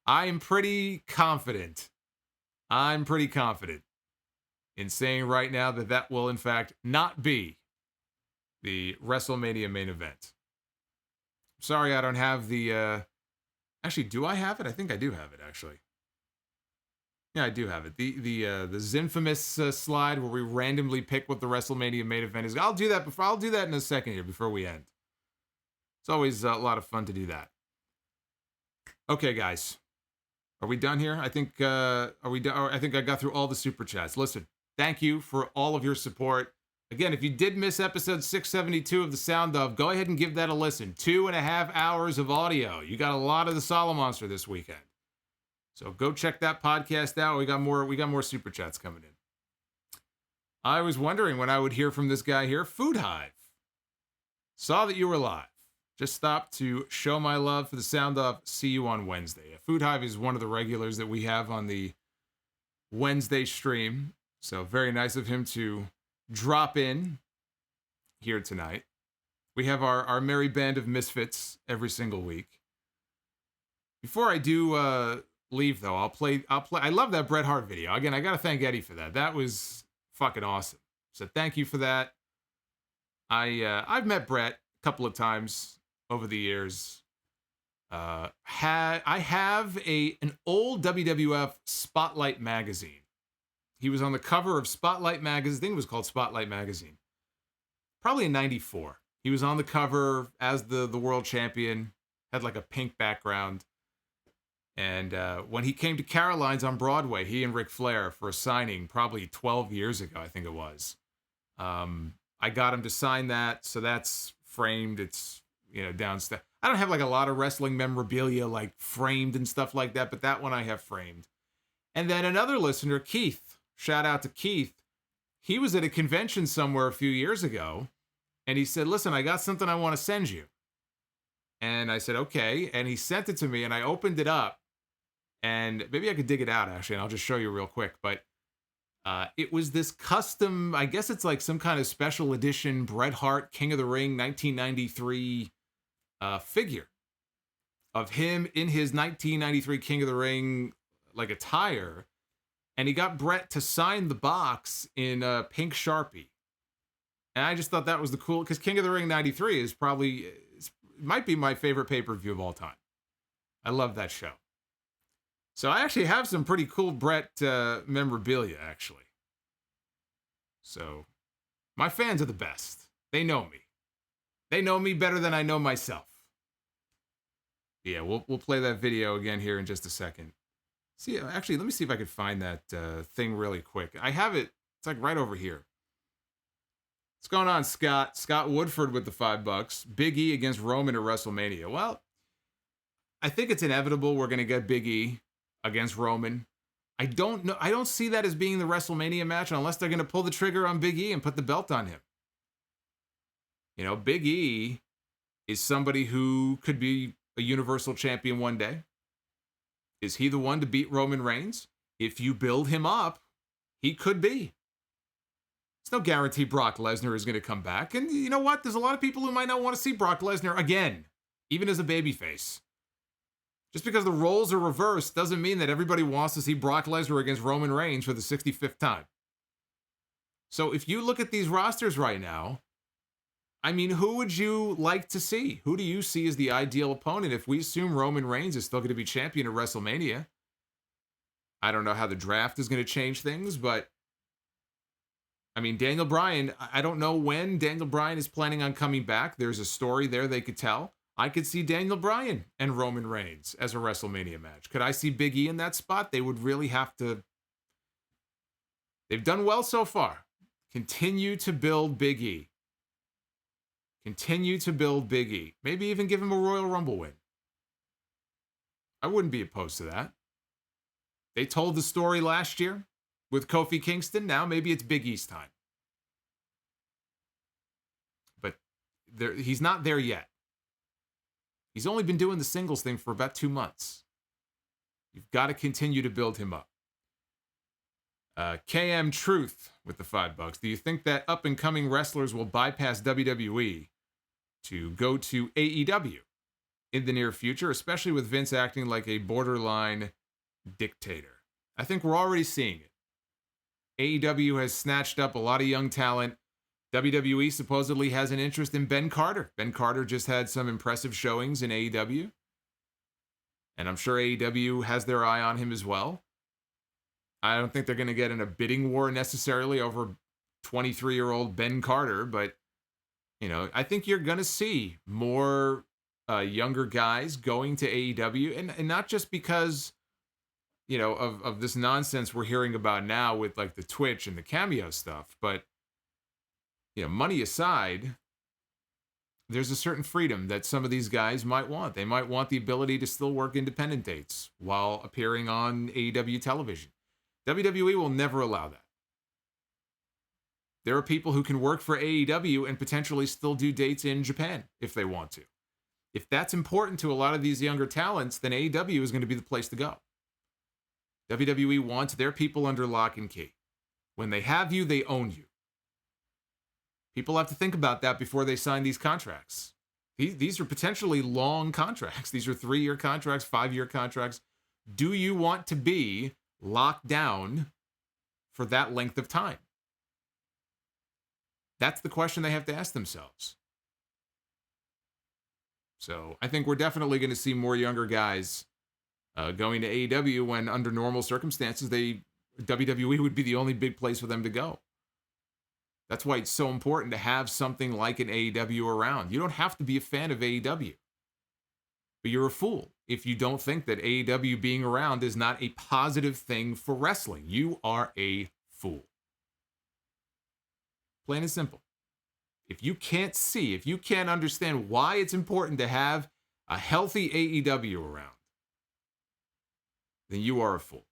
I'm pretty confident in saying right now that will, in fact, not be the WrestleMania main event. Sorry, I don't have the... Actually, do I have it? I think I do have it, actually. Yeah, I do have it. The Zinfamous slide where we randomly pick what the WrestleMania main event is. I'll do that in a second here before we end. It's always a lot of fun to do that. Okay, guys. Are we done here? I think I think I got through all the super chats. Listen, thank you for all of your support. Again, if you did miss episode 672 of The Sound Of, go ahead and give that a listen. 2.5 hours of audio. You got a lot of the Solomonster this weekend. So go check that podcast out. We got more super chats coming in. I was wondering when I would hear from this guy here, Food Hive. Saw that you were live. Just stopped to show my love for The Sound Of. See you on Wednesday. Food Hive is one of the regulars that we have on the Wednesday stream. So very nice of him to drop in here tonight. We have our merry band of misfits every single week. Before I do leave though, I'll play. I love that Bret Hart video. Again, I gotta thank Eddie for that. That was fucking awesome. So thank you for that. I've met Bret a couple of times over the years. I have an old WWF Spotlight magazine. He was on the cover of Spotlight magazine. I think it was called Spotlight magazine. Probably in '94. He was on the cover as the world champion. Had like a pink background. And when he came to Caroline's on Broadway, he and Ric Flair for a signing probably 12 years ago, I think it was. I got him to sign that, so that's framed. It's, downstairs. I don't have like a lot of wrestling memorabilia like framed and stuff like that, but that one I have framed. And then another listener, Keith, shout out to Keith. He was at a convention somewhere a few years ago, and he said, listen, I got something I want to send you. And I said, okay. And he sent it to me, and I opened it up. And maybe I could dig it out, actually, and I'll just show you real quick. But it was this custom, I guess it's like some kind of special edition Bret Hart King of the Ring 1993 figure of him in his 1993 King of the Ring like attire. And he got Bret to sign the box in pink Sharpie. And I just thought that was the cool, because King of the Ring 93 is probably, might be my favorite pay-per-view of all time. I love that show. So I actually have some pretty cool Bret memorabilia, actually. So my fans are the best. They know me. They know me better than I know myself. Yeah, we'll play that video again here in just a second. See, actually, let me see if I can find that thing really quick. I have it. It's like right over here. What's going on, Scott? Scott Woodford with the $5. Big E against Roman at WrestleMania. Well, I think it's inevitable we're going to get Big E against Roman. I don't know. I don't see that as being the WrestleMania match unless they're going to pull the trigger on Big E and put the belt on him. You know, Big E is somebody who could be a Universal Champion one day. Is he the one to beat Roman Reigns? If you build him up, he could be. It's no guarantee Brock Lesnar is going to come back. And you know what? There's a lot of people who might not want to see Brock Lesnar again, even as a babyface. Just because the roles are reversed doesn't mean that everybody wants to see Brock Lesnar against Roman Reigns for the 65th time. So if you look at these rosters right now, I mean, who would you like to see? Who do you see as the ideal opponent if we assume Roman Reigns is still going to be champion at WrestleMania? I don't know how the draft is going to change things, but I mean, Daniel Bryan, I don't know when Daniel Bryan is planning on coming back. There's a story there they could tell. I could see Daniel Bryan and Roman Reigns as a WrestleMania match. Could I see Big E in that spot? They would really have to. They've done well so far. Continue to build Big E. Continue to build Big E. Maybe even give him a Royal Rumble win. I wouldn't be opposed to that. They told the story last year with Kofi Kingston. Now maybe it's Big E's time. But he's not there yet. He's only been doing the singles thing for about 2 months. You've got to continue to build him up. KM Truth with the $5. Do you think that up-and-coming wrestlers will bypass WWE to go to AEW in the near future, especially with Vince acting like a borderline dictator? I think we're already seeing it. AEW has snatched up a lot of young talent. WWE supposedly has an interest in Ben Carter. Ben Carter just had some impressive showings in AEW. And I'm sure AEW has their eye on him as well. I don't think they're going to get in a bidding war necessarily over 23-year-old Ben Carter, but, you know, I think you're going to see more younger guys going to AEW, and not just because, you know, of this nonsense we're hearing about now with like the Twitch and the Cameo stuff, but, you know, money aside, there's a certain freedom that some of these guys might want. They might want the ability to still work independent dates while appearing on AEW television. WWE will never allow that. There are people who can work for AEW and potentially still do dates in Japan if they want to. If that's important to a lot of these younger talents, then AEW is going to be the place to go. WWE wants their people under lock and key. When they have you, they own you. People have to think about that before they sign these contracts. These are potentially long contracts. These are 3-year contracts, 5-year contracts. Do you want to be locked down for that length of time? That's the question they have to ask themselves. So I think we're definitely going to see more younger guys going to AEW when, under normal circumstances, WWE would be the only big place for them to go. That's why it's so important to have something like an AEW around. You don't have to be a fan of AEW, but you're a fool if you don't think that AEW being around is not a positive thing for wrestling. You are a fool. Plain and simple. If you can't understand why it's important to have a healthy AEW around, then you are a fool.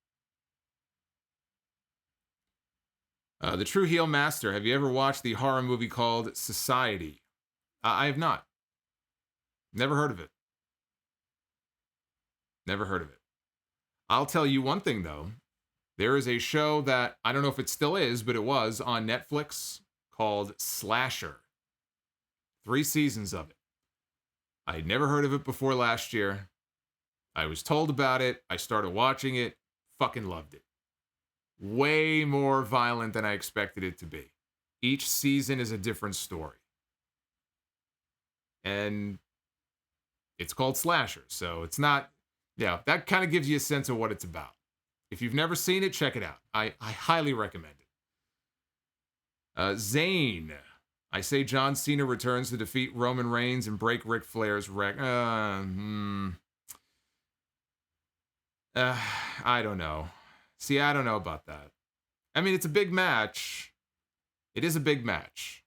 The True Heel Master, have you ever watched the horror movie called Society? I have not. Never heard of it. Never heard of it. I'll tell you one thing, though. There is a show that, I don't know if it still is, but it was on Netflix called Slasher. 3 seasons of it. I had never heard of it before last year. I was told about it. I started watching it. Fucking loved it. Way more violent than I expected it to be. Each season is a different story. And it's called Slasher, so it's not, yeah, that kind of gives you a sense of what it's about. If you've never seen it, check it out. I highly recommend it. Zane, I say John Cena returns to defeat Roman Reigns and break Ric Flair's record. I don't know. See, I don't know about that. I mean, it's a big match. It is a big match.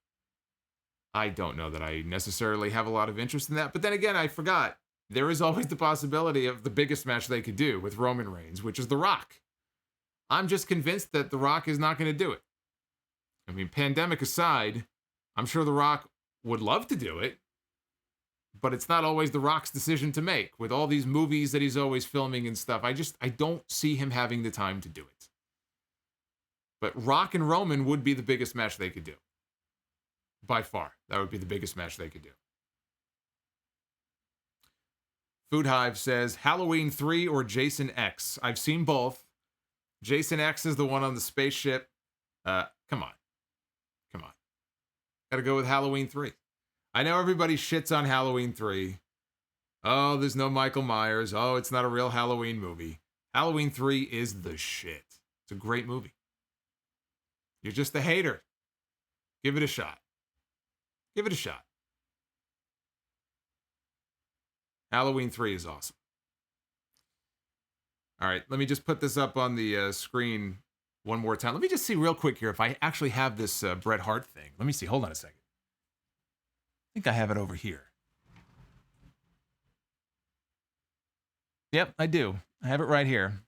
I don't know that I necessarily have a lot of interest in that. But then again, I forgot. There is always the possibility of the biggest match they could do with Roman Reigns, which is The Rock. I'm just convinced that The Rock is not going to do it. I mean, pandemic aside, I'm sure The Rock would love to do it, but it's not always The Rock's decision to make. With all these movies that he's always filming and stuff, I don't see him having the time to do it. But Rock and Roman would be the biggest match they could do. By far, that would be the biggest match they could do. Food Hive says, Halloween 3 or Jason X? I've seen both. Jason X is the one on the spaceship. Come on. Gotta go with Halloween 3. I know everybody shits on Halloween 3. Oh, there's no Michael Myers. Oh, it's not a real Halloween movie. Halloween 3 is the shit. It's a great movie. You're just a hater. Give it a shot. Give it a shot. Halloween 3 is awesome. All right, let me just put this up on the screen one more time. Let me just see real quick here if I actually have this Bret Hart thing. Let me see. Hold on a second. I think I have it over here. Yep, I do. I have it right here.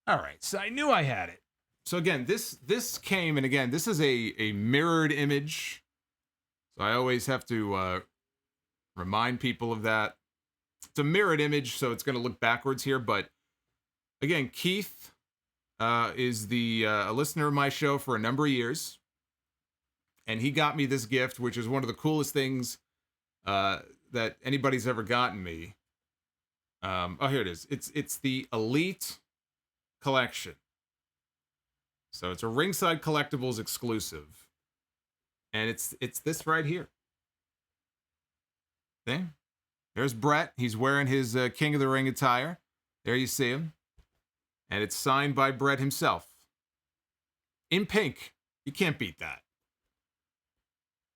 All right, so I knew I had it. So again, this came, and again, this is a mirrored image. So I always have to remind people of that. It's a mirrored image, so it's going to look backwards here. But again, Keith is a listener of my show for a number of years. And he got me this gift, which is one of the coolest things that anybody's ever gotten me. Oh, here it is. It's the Elite Collection. So it's a Ringside Collectibles exclusive. And it's this right here. See? There's Bret. He's wearing his King of the Ring attire. There you see him. And it's signed by Bret himself. In pink. You can't beat that.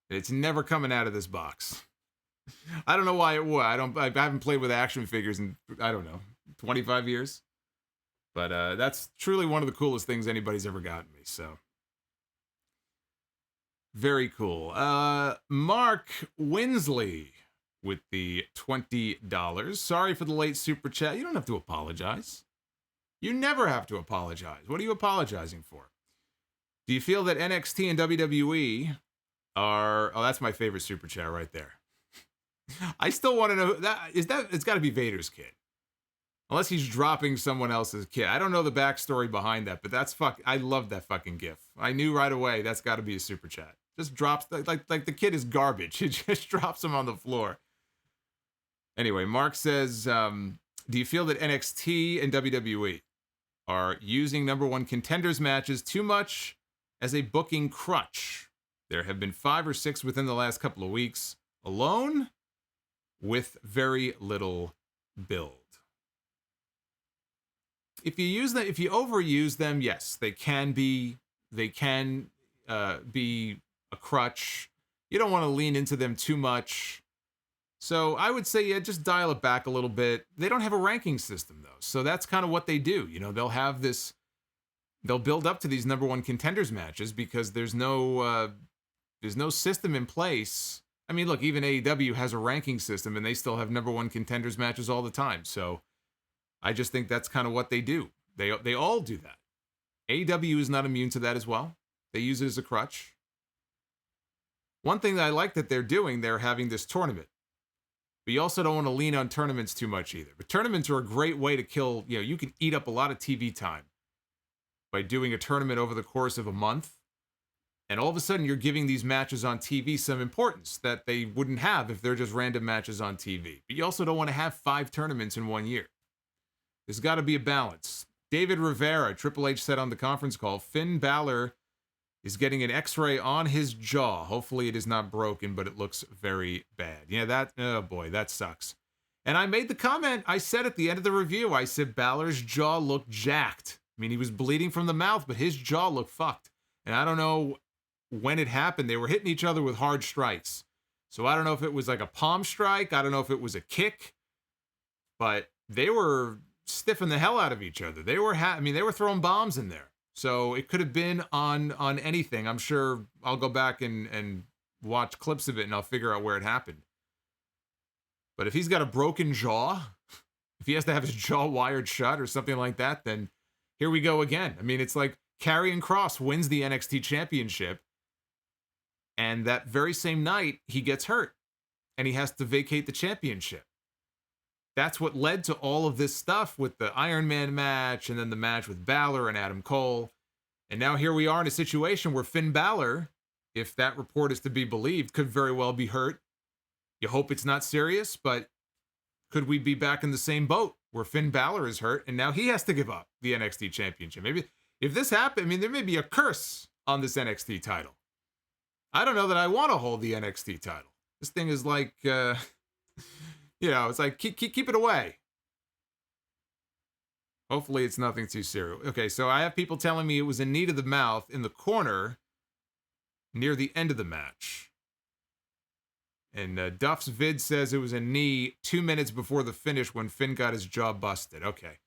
It's never coming out of this box. I don't know why it would. I haven't played with action figures in, I don't know, 25 years. But that's truly one of the coolest things anybody's ever gotten me. So very cool. Mark Winsley with the $20. Sorry for the late super chat. You don't have to apologize. You never have to apologize. What are you apologizing for? Do you feel that NXT and WWE are... Oh, that's my favorite super chat right there. I still want to know... It's got to be Vader's kid. Unless he's dropping someone else's kid. I don't know the backstory behind that, but that's I love that fucking gif. I knew right away that's got to be a super chat. Just drops... Like the kid is garbage. He just drops him on the floor. Anyway, Mark says, do you feel that NXT and WWE are using number one contenders matches too much as a booking crutch? There have been 5 or 6 within the last couple of weeks alone with very little build. If you overuse them, yes, they can be a crutch. You don't want to lean into them too much. So I would say, yeah, just dial it back a little bit. They don't have a ranking system, though. So that's kind of what they do. You know, they'll build up to these number one contenders matches because there's no system in place. I mean, look, even AEW has a ranking system and they still have number one contenders matches all the time. So I just think that's kind of what they do. They all do that. AEW is not immune to that as well. They use it as a crutch. One thing that I like that they're doing, they're having this tournament. But you also don't want to lean on tournaments too much either. But tournaments are a great way to kill, you can eat up a lot of TV time by doing a tournament over the course of a month. And all of a sudden you're giving these matches on TV some importance that they wouldn't have if they're just random matches on TV. But you also don't want to have 5 tournaments in one year. There's got to be a balance. David Rivera, Triple H said on the conference call, Finn Balor is getting an x-ray on his jaw. Hopefully it is not broken, but it looks very bad. Yeah, oh boy, that sucks. And I made the comment, I said at the end of the review, I said Balor's jaw looked jacked. I mean, he was bleeding from the mouth, but his jaw looked fucked. And I don't know when it happened. They were hitting each other with hard strikes. So I don't know if it was like a palm strike. I don't know if it was a kick. But they were stiffing the hell out of each other. They were they were throwing bombs in there. So it could have been on anything. I'm sure I'll go back and watch clips of it and I'll figure out where it happened. But if he's got a broken jaw, if he has to have his jaw wired shut or something like that, then here we go again. I mean, it's like Karrion Kross wins the NXT Championship, and that very same night, he gets hurt, and he has to vacate the championship. That's what led to all of this stuff with the Iron Man match, and then the match with Balor and Adam Cole. And now here we are in a situation where Finn Balor, if that report is to be believed, could very well be hurt. You hope it's not serious, but could we be back in the same boat where Finn Balor is hurt and now he has to give up the NXT Championship? Maybe if this happened, I mean, there may be a curse on this NXT title. I don't know that I want to hold the NXT title. This thing is like, it's like, keep it away. Hopefully it's nothing too serious. Okay, so I have people telling me it was a knee to the mouth in the corner near the end of the match. And Duff's vid says it was a knee 2 minutes before the finish when Finn got his jaw busted. Okay.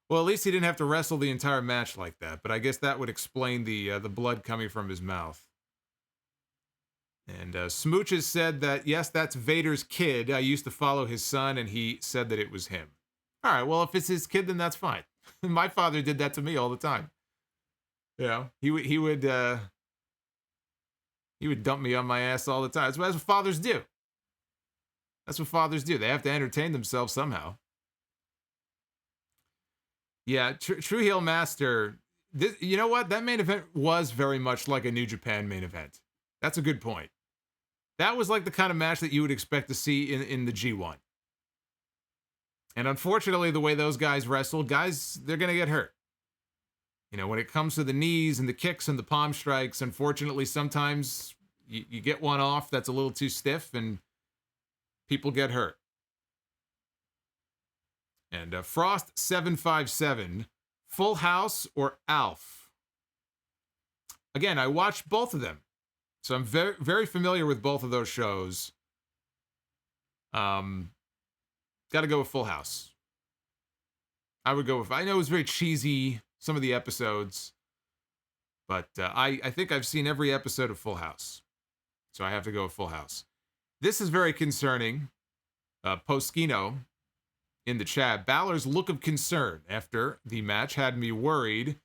Well, at least he didn't have to wrestle the entire match like that. But I guess that would explain the blood coming from his mouth. And Smooches said that, yes, that's Vader's kid. I used to follow his son, and he said that it was him. All right, well, if it's his kid, then that's fine. My father did that to me all the time. You know, he would dump me on my ass all the time. That's what fathers do. That's what fathers do. They have to entertain themselves somehow. Yeah, True Heel Master. You know what? That main event was very much like a New Japan main event. That's a good point. That was like the kind of match that you would expect to see in the G1. And unfortunately, the way those guys wrestle, they're going to get hurt. You know, when it comes to the knees and the kicks and the palm strikes, unfortunately, sometimes you get one off that's a little too stiff and people get hurt. And Frost757, Full House or Alf? Again, I watched both of them. So I'm very, very familiar with both of those shows. Got to go with Full House. I would go with, I know it was very cheesy, some of the episodes, but I think I've seen every episode of Full House. So I have to go with Full House. This is very concerning. Poskino in the chat, Balor's look of concern after the match had me worried.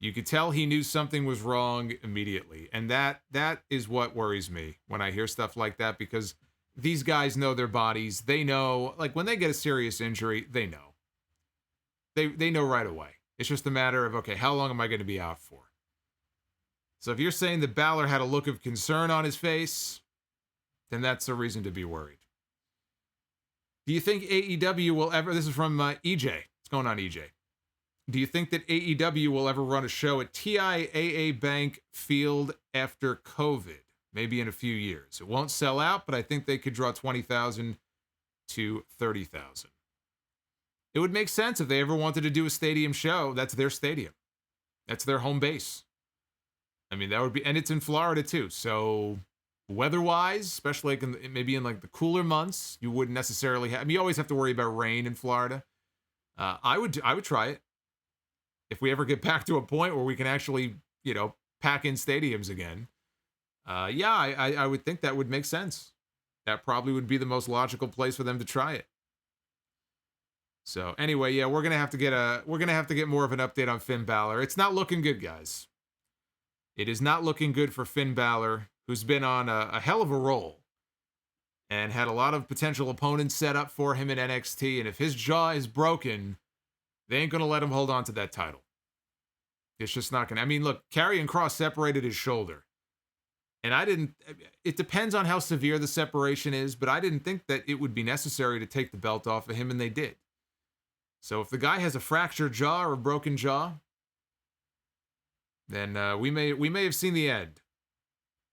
You could tell he knew something was wrong immediately. And that is what worries me when I hear stuff like that, because these guys know their bodies. They know, like, when they get a serious injury, they know. They know right away. It's just a matter of, okay, how long am I going to be out for? So if you're saying that Balor had a look of concern on his face, then that's a reason to be worried. Do you think AEW will ever, this is from EJ. What's going on, EJ? Do you think that AEW will ever run a show at TIAA Bank Field after COVID? Maybe in a few years. It won't sell out, but I think they could draw 20,000 to 30,000. It would make sense if they ever wanted to do a stadium show. That's their stadium. That's their home base. I mean, that would be, and it's in Florida too. So weather-wise, especially like maybe in like the cooler months, you wouldn't necessarily have, I mean, you always have to worry about rain in Florida. I would try it. If we ever get back to a point where we can actually, pack in stadiums again. I would think that would make sense. That probably would be the most logical place for them to try it. So anyway, yeah, we're gonna have to get more of an update on Finn Balor. It's not looking good, guys. It is not looking good for Finn Balor, who's been on a hell of a roll and had a lot of potential opponents set up for him in NXT. And if his jaw is broken, they ain't gonna let him hold on to that title. It's just not gonna. I mean, look, Karrion Kross separated his shoulder. And it depends on how severe the separation is, but I didn't think that it would be necessary to take the belt off of him, and they did. So if the guy has a fractured jaw or a broken jaw, then we may have seen the end.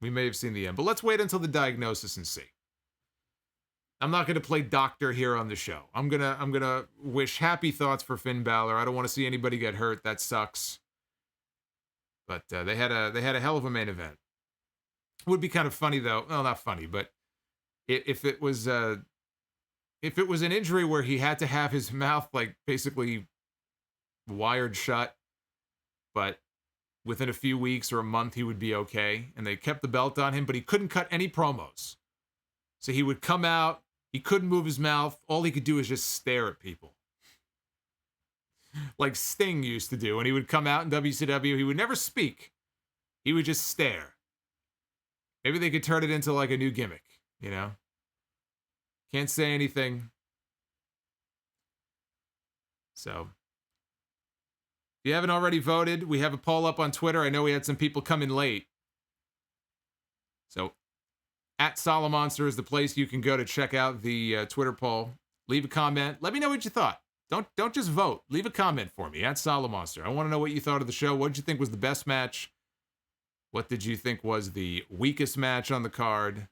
We may have seen the end. But let's wait until the diagnosis and see. I'm not going to play doctor here on the show. I'm gonna wish happy thoughts for Finn Balor. I don't want to see anybody get hurt. That sucks. But they had a hell of a main event. Would be kind of funny though. Well, not funny, but if it was an injury where he had to have his mouth like basically wired shut, but within a few weeks or a month he would be okay, and they kept the belt on him, but he couldn't cut any promos. So he would come out, he couldn't move his mouth, all he could do is just stare at people. Like Sting used to do when he would come out in WCW. He would never speak. He would just stare. Maybe they could turn it into like a new gimmick, you know? Can't say anything. So, if you haven't already voted, we have a poll up on Twitter. I know we had some people come in late. So, at Solomonster is the place you can go to check out the Twitter poll. Leave a comment. Let me know what you thought. Don't just vote. Leave a comment for me at Solomonster. I want to know what you thought of the show. What did you think was the best match? What did you think was the weakest match on the card?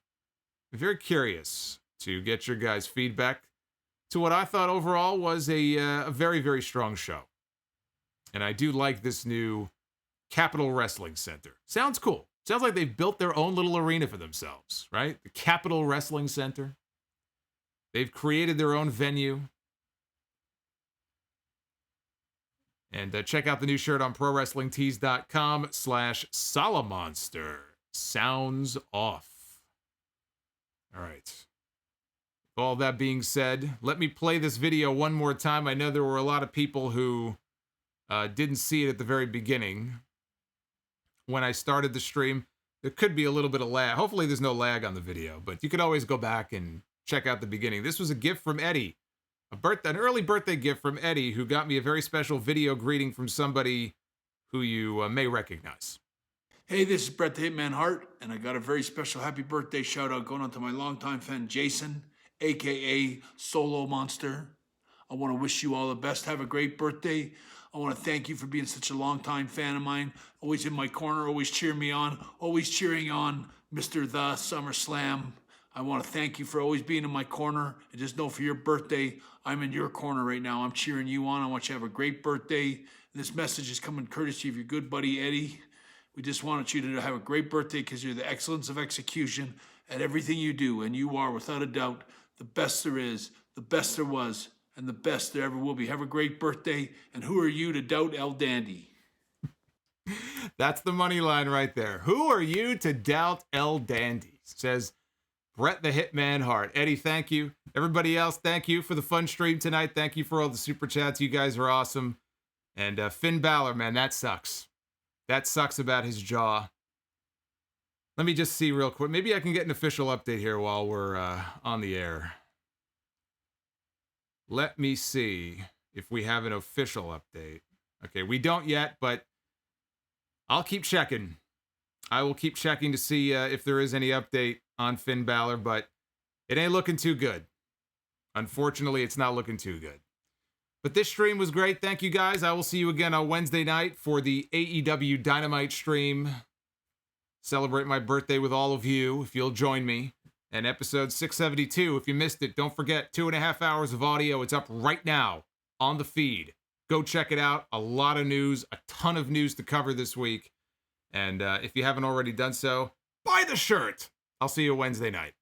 I'm very curious to get your guys' feedback to what I thought overall was a very, very strong show. And I do like this new Capitol Wrestling Center. Sounds cool. Sounds like they've built their own little arena for themselves, right? The Capitol Wrestling Center. They've created their own venue. And check out the new shirt on ProWrestlingTees.com/Solomonster. Sounds off. All right. All that being said, let me play this video one more time. I know there were a lot of people who didn't see it at the very beginning. When I started the stream, there could be a little bit of lag. Hopefully there's no lag on the video, but you could always go back and check out the beginning. This was a gift from Eddie. An early birthday gift from Eddie, who got me a very special video greeting from somebody who you may recognize. Hey, this is Bret the Hitman Hart, and I got a very special happy birthday shout out going out to my longtime fan Jason, aka Solomonster. I want to wish you all the best. Have a great birthday. I want to thank you for being such a longtime fan of mine. Always in my corner, always cheering me on, always cheering on Mr. The SummerSlam. I want to thank you for always being in my corner. And just know for your birthday, I'm in your corner right now. I'm cheering you on. I want you to have a great birthday. This message is coming courtesy of your good buddy, Eddie. We just wanted you to have a great birthday because you're the excellence of execution at everything you do. And you are, without a doubt, the best there is, the best there was, and the best there ever will be. Have a great birthday. And who are you to doubt El Dandy? That's the money line right there. Who are you to doubt El Dandy? Says Bret the Hitman Hart. Eddie, thank you. Everybody else, thank you for the fun stream tonight. Thank you for all the super chats. You guys are awesome. And Finn Balor, man, that sucks. That sucks about his jaw. Let me just see real quick. Maybe I can get an official update here while we're on the air. Let me see if we have an official update. Okay, we don't yet, but I'll keep checking. I will keep checking to see if there is any update on Finn Balor, but it ain't looking too good. Unfortunately, it's not looking too good. But this stream was great. Thank you, guys. I will see you again on Wednesday night for the AEW Dynamite stream. Celebrate my birthday with all of you, if you'll join me. And episode 672, if you missed it, don't forget, 2.5 hours of audio. It's up right now on the feed. Go check it out. A lot of news, a ton of news to cover this week. And if you haven't already done so, buy the shirt. I'll see you Wednesday night.